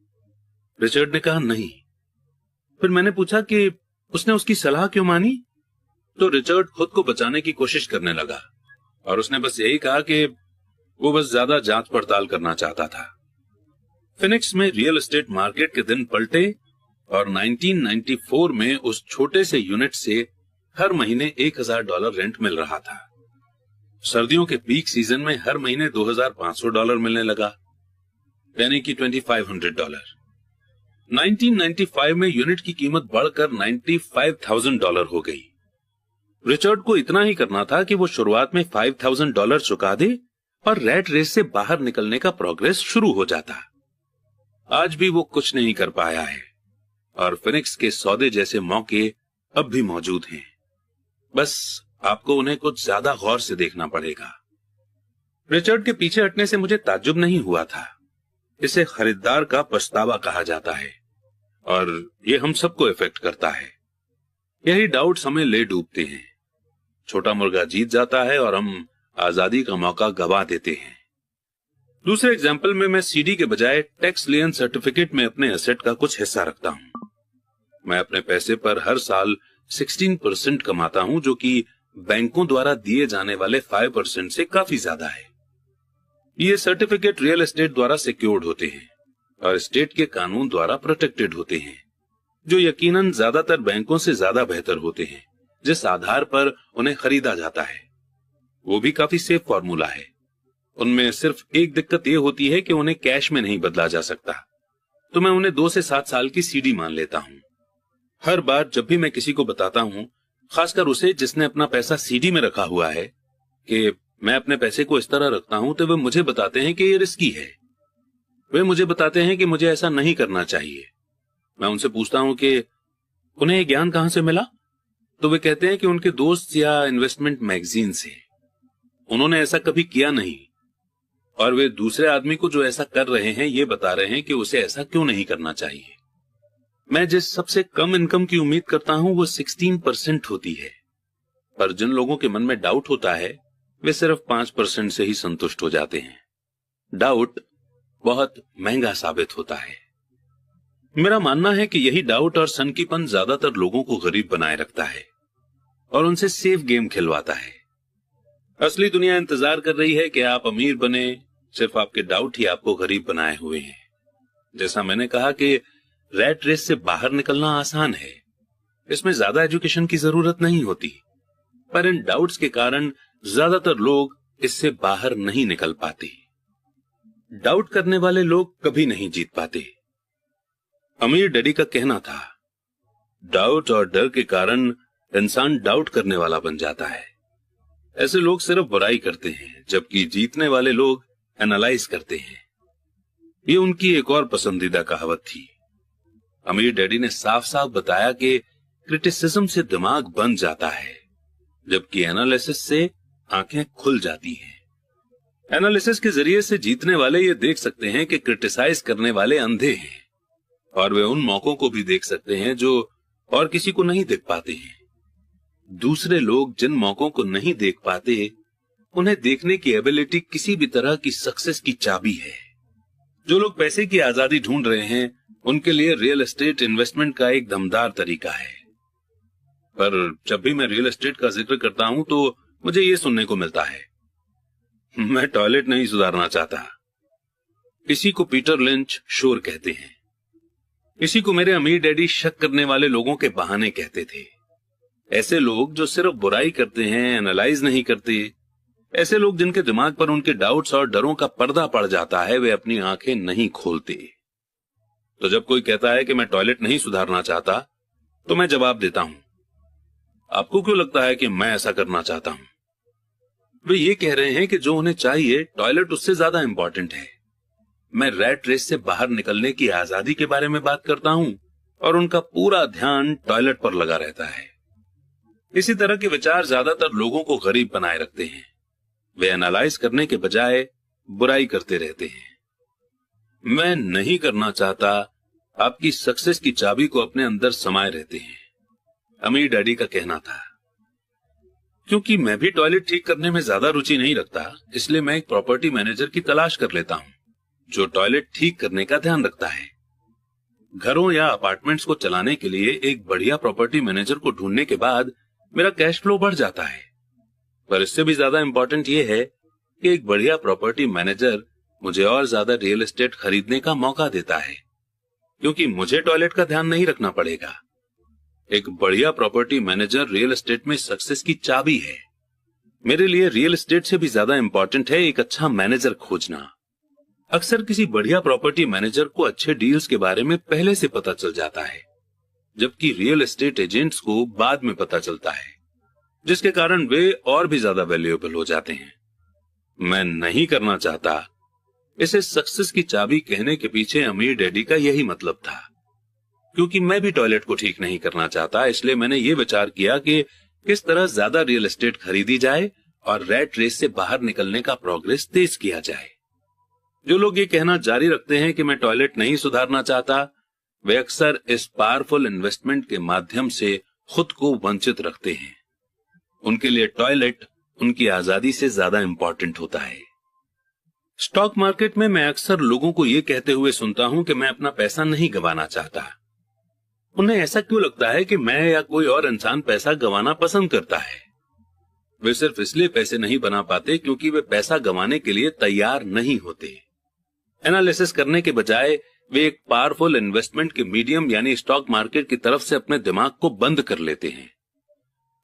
रिचर्ड ने कहा नहीं। फिर मैंने पूछा कि उसने उसकी सलाह क्यों मानी? तो रिचर्ड खुद को बचाने की कोशिश करने लगा और उसने बस यही कहा कि वो बस ज्यादा जांच पड़ताल करना चाहता था। फिनिक्स में रियल एस्टेट मार्केट के दिन पलटे और 1994 में उस छोटे से यूनिट से हर महीने $1,000 रेंट मिल रहा था। सर्दियों के पीक सीजन में हर महीने $2,500 मिलने लगा, यानी कि $2,500। 1995 में यूनिट की कीमत बढ़कर $95,000 हो गई। रिचर्ड को इतना ही करना था कि वो शुरुआत में $5,000 चुका दे और रैट रेस से बाहर निकलने का प्रोग्रेस शुरू हो जाता। आज भी वो कुछ नहीं कर पाया है और फिनिक्स के सौदे जैसे मौके अब भी मौजूद हैं। बस आपको उन्हें कुछ ज्यादा गौर से देखना पड़ेगा। रिचर्ड के पीछे हटने से मुझे ताज्जुब नहीं हुआ था। इसे खरीदार का पछतावा कहा जाता है और ये हम सबको इफेक्ट करता है। यही डाउट्स हमें ले डूबते हैं। छोटा मुर्गा जीत जाता है और हम आजादी का मौका गवा देते हैं। दूसरे एग्जाम्पल में मैं सीडी के बजाय टैक्स लियन सर्टिफिकेट में अपने एसेट का कुछ हिस्सा रखता हूं। मैं अपने पैसे पर हर साल 16% कमाता हूं, जो कि बैंकों द्वारा दिए जाने वाले 5% से काफी ज्यादा है। ये सर्टिफिकेट रियल एस्टेट द्वारा सिक्योर्ड होते हैं और स्टेट के कानून द्वारा प्रोटेक्टेड होते हैं, जो यकीनन ज्यादातर बैंकों से ज्यादा बेहतर होते हैं जिस आधार पर उन्हें खरीदा जाता है। वो भी काफी सेफ फॉर्मूला है। उनमें सिर्फ एक दिक्कत यह होती है कि उन्हें कैश में नहीं बदला जा सकता, तो मैं उन्हें 2 से 7 साल की सीडी मान लेता हूं। हर बार जब भी मैं किसी को बताता हूं, खासकर उसे जिसने अपना पैसा सीडी में रखा हुआ है, कि मैं अपने पैसे को इस तरह रखता हूं, तो वे मुझे बताते हैं कि ये रिस्की है। वे मुझे बताते हैं कि मुझे ऐसा नहीं करना चाहिए। मैं उनसे पूछता हूं कि उन्हें ये ज्ञान कहां से मिला, तो वे कहते हैं कि उनके दोस्त या इन्वेस्टमेंट मैगजीन से। उन्होंने ऐसा कभी किया नहीं और वे दूसरे आदमी को जो ऐसा कर रहे हैं ये बता रहे हैं कि उसे ऐसा क्यों नहीं करना चाहिए। मैं जिस सबसे कम इनकम की उम्मीद करता हूं वो 16% होती है, पर जिन लोगों के मन में डाउट होता है वे सिर्फ 5% से ही संतुष्ट हो जाते हैं। डाउट बहुत महंगा साबित होता है। मेरा मानना है कि यही डाउट और सनकीपन ज्यादातर लोगों को गरीब बनाए रखता है और उनसे सेफ गेम खिलवाता है। असली दुनिया इंतजार कर रही है कि आप अमीर बने, सिर्फ आपके डाउट ही आपको गरीब बनाए हुए हैं। जैसा मैंने कहा कि रैट रेस से बाहर निकलना आसान है, इसमें ज्यादा एजुकेशन की जरूरत नहीं होती, पर इन डाउट्स के कारण ज्यादातर लोग इससे बाहर नहीं निकल पाते। डाउट करने वाले लोग कभी नहीं जीत पाते। अमीर डैडी का कहना था, डाउट और डर के कारण इंसान डाउट करने वाला बन जाता है। ऐसे लोग सिर्फ बुराई करते हैं, जबकि जीतने वाले लोग एनालाइज करते हैं। ये उनकी एक और पसंदीदा कहावत थी। अमीर डैडी ने साफ साफ बताया कि क्रिटिसिज्म से दिमाग बंद जाता है, जबकि एनालिसिस से आंखें खुल जाती हैं। एनालिसिस के जरिए से जीतने वाले ये देख सकते हैं कि क्रिटिसाइज करने वाले अंधे हैं, और वे उन मौकों को भी देख सकते हैं जो और किसी को नहीं देख पाते हैं। दूसरे लोग जिन मौकों को नहीं देख पाते, उन्हें देखने की एबिलिटी किसी भी तरह की सक्सेस की चाबी है। जो लोग पैसे की आजादी ढूंढ रहे हैं, उनके लिए रियल एस्टेट इन्वेस्टमेंट का एक दमदार तरीका है। पर जब भी मैं रियल एस्टेट का जिक्र करता हूं तो मुझे यह सुनने को मिलता है, मैं टॉयलेट नहीं सुधारना चाहता। इसी को पीटर लिंच शोर कहते हैं। इसी को मेरे अमीर डैडी शक करने वाले लोगों के बहाने कहते थे। ऐसे लोग जो सिर्फ बुराई करते हैं, एनालाइज नहीं करते, ऐसे लोग जिनके दिमाग पर उनके डाउट्स और डरों का पर्दा पड़ जाता है, वे अपनी आंखें नहीं खोलते। तो जब कोई कहता है कि मैं टॉयलेट नहीं सुधारना चाहता, तो मैं जवाब देता हूं, आपको क्यों लगता है कि मैं ऐसा करना चाहता हूं? वे ये कह रहे हैं कि जो उन्हें चाहिए, टॉयलेट उससे ज्यादा इंपॉर्टेंट है। मैं रैट रेस से बाहर निकलने की आजादी के बारे में बात करता हूं और उनका पूरा ध्यान टॉयलेट पर लगा रहता है। इसी तरह के विचार ज्यादातर लोगों को गरीब बनाए रखते हैं। वे एनालाइज करने के बजाय बुराई करते रहते हैं। मैं नहीं करना चाहता आपकी सक्सेस की चाबी को अपने अंदर समाये रहते हैं, अमीर डैडी का कहना था। क्योंकि मैं भी टॉयलेट ठीक करने में ज्यादा रुचि नहीं रखता, इसलिए मैं एक प्रॉपर्टी मैनेजर की तलाश कर लेता हूं जो टॉयलेट ठीक करने का ध्यान रखता है। घरों या अपार्टमेंट्स को चलाने के लिए एक बढ़िया प्रॉपर्टी मैनेजर को ढूंढने के बाद मेरा कैश फ्लो बढ़ जाता है। पर इससे भी ज्यादा इंपॉर्टेंट यह है कि एक बढ़िया प्रॉपर्टी मैनेजर मुझे और ज्यादा रियल एस्टेट खरीदने का मौका देता है, क्योंकि मुझे टॉयलेट का ध्यान नहीं रखना पड़ेगा। एक बढ़िया प्रॉपर्टी मैनेजर रियल एस्टेट में सक्सेस की चाबी है। मेरे लिए रियल एस्टेट से भी ज्यादा इंपॉर्टेंट है एक अच्छा मैनेजर खोजना। अक्सर किसी बढ़िया प्रॉपर्टी मैनेजर को अच्छे डील्स के बारे में पहले से पता चल जाता है, जबकि रियल एस्टेट एजेंट्स को बाद में पता चलता है, जिसके कारण वे और भी ज्यादा वैल्यूएबल हो जाते हैं। मैं नहीं करना चाहता, इसे सक्सेस की चाबी कहने के पीछे अमीर डैडी का यही मतलब था। क्योंकि मैं भी टॉयलेट को ठीक नहीं करना चाहता, इसलिए मैंने ये विचार किया कि किस तरह ज्यादा रियल एस्टेट खरीदी जाए और रैट रेस से बाहर निकलने का प्रोग्रेस तेज किया जाए। जो लोग ये कहना जारी रखते हैं कि मैं टॉयलेट नहीं सुधारना चाहता, वे अक्सर इस पावरफुल इन्वेस्टमेंट के माध्यम से खुद को वंचित रखते हैं। उनके लिए टॉयलेट उनकी आजादी से ज्यादा इंपॉर्टेंट होता है। स्टॉक मार्केट में मैं अक्सर लोगों को यह कहते हुए सुनता हूं कि मैं अपना पैसा नहीं गंवाना चाहता। उन्हें ऐसा क्यों लगता है कि मैं या कोई और इंसान पैसा गंवाना पसंद करता है? वे सिर्फ इसलिए पैसे नहीं बना पाते क्योंकि वे पैसा गंवाने के लिए तैयार नहीं होते। एनालिसिस करने के बजाय वे एक पावरफुल इन्वेस्टमेंट के मीडियम यानी स्टॉक मार्केट की तरफ से अपने दिमाग को बंद कर लेते हैं।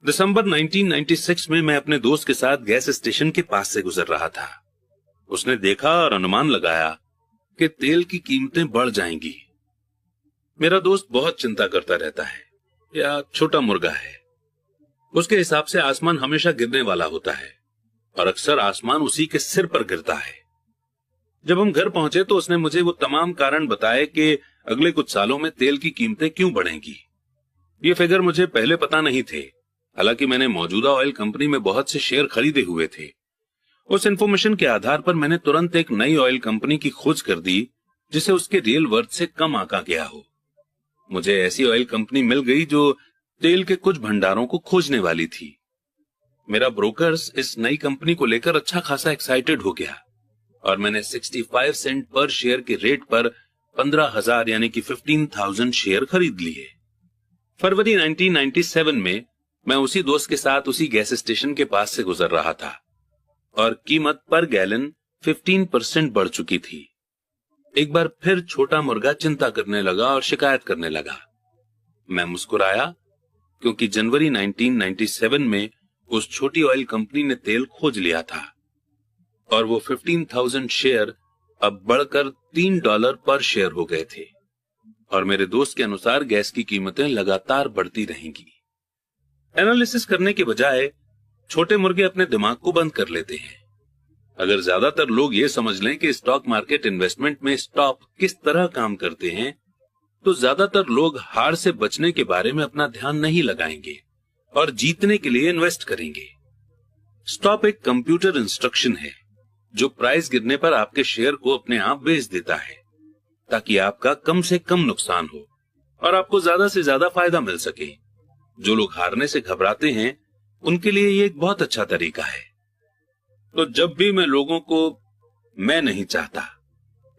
दिसंबर 1996 में मैं अपने दोस्त के साथ गैस स्टेशन के पास से गुजर रहा था। उसने देखा और अनुमान लगाया कि तेल की कीमतें बढ़ जाएंगी। मेरा दोस्त बहुत चिंता करता रहता है, या छोटा मुर्गा है। उसके हिसाब से आसमान हमेशा गिरने वाला होता है और अक्सर आसमान उसी के सिर पर गिरता है। जब हम घर पहुंचे तो उसने मुझे वो तमाम कारण बताए कि अगले कुछ सालों में तेल की कीमतें क्यों बढ़ेंगी। ये फिगर मुझे पहले पता नहीं थे, हालांकि मैंने मौजूदा ऑयल कंपनी में बहुत से शेयर खरीदे हुए थे। उस इंफॉर्मेशन के आधार पर मैंने तुरंत एक नई ऑयल कंपनी की खोज कर दी जिसे उसके रियल वर्थ से कम आंका गया हो। मुझे ऐसी ऑयल कंपनी मिल गई जो तेल के कुछ भंडारों को खोजने वाली थी। मेरा ब्रोकर्स इस नई कंपनी को लेकर अच्छा खासा एक्साइटेड हो गया और मैंने 65 सेंट पर शेयर के रेट पर 15,000 यानी कि 15,000 शेयर खरीद लिए। फरवरी 1997 में मैं उसी दोस्त के साथ उसी गैस स्टेशन के पास से गुजर रहा था और कीमत पर गैलन 15% बढ़ चुकी थी। एक बार फिर छोटा मुर्गा चिंता करने लगा और शिकायत करने लगा। मैं मुस्कुराया क्योंकि जनवरी 1997 में उस छोटी ऑयल कंपनी ने तेल खोज लिया था और वो 15,000 शेयर अब बढ़कर $3 पर शेयर हो गए थे और मेरे दोस्त के अनुसार गैस की कीमतें लगातार बढ़ती रहेंगी। एनालिसिस करने के बजाय छोटे मुर्गे अपने दिमाग को बंद कर लेते हैं। अगर ज्यादातर लोग ये समझ लें कि स्टॉक मार्केट इन्वेस्टमेंट में स्टॉप किस तरह काम करते हैं, तो ज्यादातर लोग हार से बचने के बारे में अपना ध्यान नहीं लगाएंगे और जीतने के लिए इन्वेस्ट करेंगे। स्टॉप एक कंप्यूटर इंस्ट्रक्शन है जो प्राइस गिरने पर आपके शेयर को अपने आप बेच देता है ताकि आपका कम से कम नुकसान हो और आपको ज्यादा से ज्यादा फायदा मिल सके। जो लोग हारने से घबराते हैं उनके लिए ये एक बहुत अच्छा तरीका है। तो जब भी मैं लोगों को मैं नहीं चाहता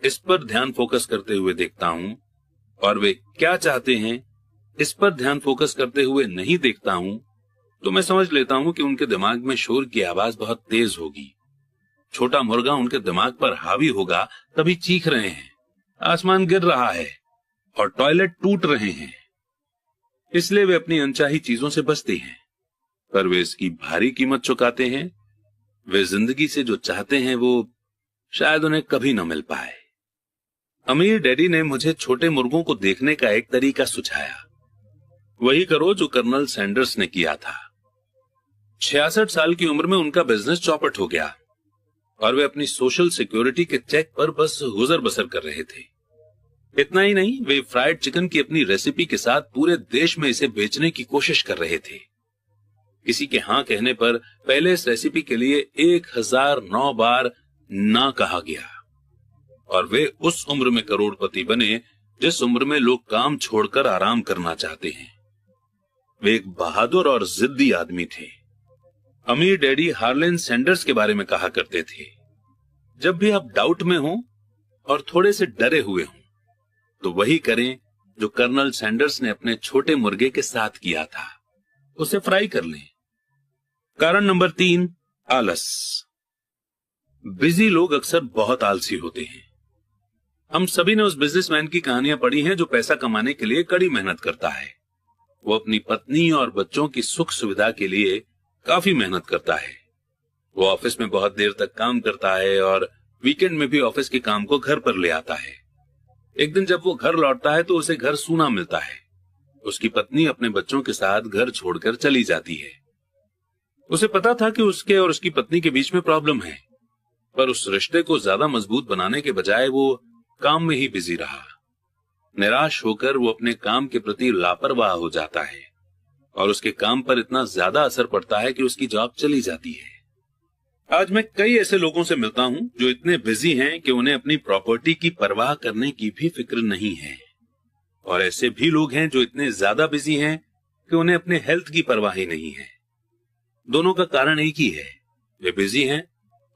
इस पर ध्यान फोकस करते हुए देखता हूं और वे क्या चाहते हैं इस पर ध्यान फोकस करते हुए नहीं देखता हूं, तो मैं समझ लेता हूं कि उनके दिमाग में शोर की आवाज बहुत तेज होगी। छोटा मुर्गा उनके दिमाग पर हावी होगा तभी चीख रहे हैं, आसमान गिर रहा है और टॉयलेट टूट रहे हैं। इसलिए वे अपनी अनचाही चीजों से बचते हैं, पर वे इसकी भारी कीमत चुकाते हैं। वे जिंदगी से जो चाहते हैं वो शायद उन्हें कभी न मिल पाए। अमीर डैडी ने मुझे छोटे मुर्गों को देखने का एक तरीका सुझाया। वही करो जो कर्नल सैंडर्स ने किया था। 66 साल की उम्र में उनका बिजनेस चौपट हो गया और वे अपनी सोशल सिक्योरिटी के चेक पर बस गुजर बसर कर रहे थे। इतना ही नहीं, वे फ्राइड चिकन की अपनी रेसिपी के साथ पूरे देश में इसे बेचने की कोशिश कर रहे थे। किसी के हां कहने पर पहले इस रेसिपी के लिए 1009 बार ना कहा गया और वे उस उम्र में करोड़पति बने जिस उम्र में लोग काम छोड़कर आराम करना चाहते हैं। वे एक बहादुर और जिद्दी आदमी थे। अमीर डैडी हार्लेन सैंडर्स के बारे में कहा करते थे, जब भी आप डाउट में हो और थोड़े से डरे हुए हों तो वही करें जो कर्नल सैंडर्स ने अपने छोटे मुर्गे के साथ किया था, उसे फ्राई कर लें। कारण नंबर 3, आलस। बिजी लोग अक्सर बहुत आलसी होते हैं। हम सभी ने उस बिजनेसमैन की कहानियां पढ़ी हैं जो पैसा कमाने के लिए कड़ी मेहनत करता है। वो अपनी पत्नी और बच्चों की सुख सुविधा के लिए काफी मेहनत करता है। वो ऑफिस में बहुत देर तक काम करता है और वीकेंड में भी ऑफिस के काम को घर पर ले आता है। एक दिन जब वो घर लौटता है तो उसे घर सूना मिलता है। उसकी पत्नी अपने बच्चों के साथ घर छोड़कर चली जाती है। उसे पता था कि उसके और उसकी पत्नी के बीच में प्रॉब्लम है, पर उस रिश्ते को ज्यादा मजबूत बनाने के बजाय वो काम में ही बिजी रहा। निराश होकर वो अपने काम के प्रति लापरवाह हो जाता है और उसके काम पर इतना ज्यादा असर पड़ता है कि उसकी जॉब चली जाती है। आज मैं कई ऐसे लोगों से मिलता हूं जो इतने बिजी हैं कि उन्हें अपनी प्रॉपर्टी की परवाह करने की भी फिक्र नहीं है, और ऐसे भी लोग हैं जो इतने ज्यादा बिजी हैं कि उन्हें अपने हेल्थ की परवाह ही नहीं है। दोनों का कारण एक ही है, वे बिजी हैं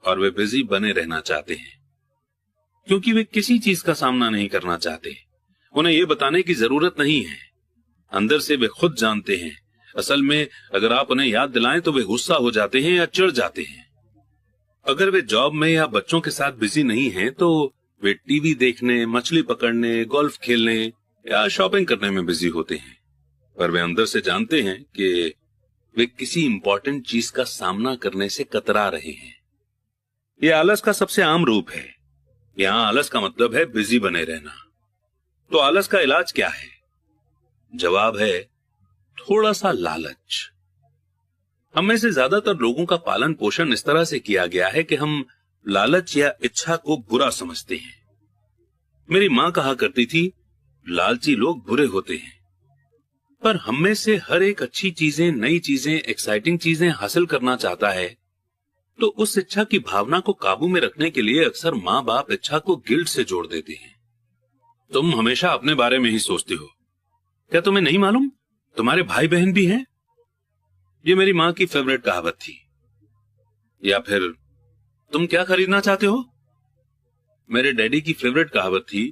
और वे बिजी बने रहना चाहते हैं, क्योंकि वे किसी चीज का सामना नहीं करना चाहते। उन्हें यह बताने की जरूरत नहीं है। अंदर से वे खुद जानते हैं। असल में अगर आप उन्हें याद दिलाएं तो वे गुस्सा हो जाते हैं या चिढ़ जाते हैं। अगर वे जॉब में या बच्चों के साथ बिजी नहीं हैं तो वे टीवी देखने, मछली पकड़ने, गोल्फ खेलने या शॉपिंग करने में बिजी होते हैं, पर वे अंदर से जानते हैं कि वे किसी इंपॉर्टेंट चीज का सामना करने से कतरा रहे हैं। यह आलस का सबसे आम रूप है। यहां आलस का मतलब है बिजी बने रहना। तो आलस का इलाज क्या है? जवाब है थोड़ा सा लालच। हम में से ज्यादातर लोगों का पालन पोषण इस तरह से किया गया है कि हम लालच या इच्छा को बुरा समझते हैं। मेरी मां कहा करती थी, लालची लोग बुरे होते हैं। पर हम में से हर एक अच्छी चीजें, नई चीजें, एक्साइटिंग चीजें हासिल करना चाहता है, तो उस इच्छा की भावना को काबू में रखने के लिए अक्सर माँ बाप इच्छा को गिल्ट से जोड़ देते हैं। तुम हमेशा अपने बारे में ही सोचती हो, क्या तुम्हें नहीं मालूम तुम्हारे भाई बहन भी हैं? ये मेरी मां की फेवरेट कहावत थी। या फिर तुम क्या खरीदना चाहते हो? मेरे डैडी की फेवरेट कहावत थी,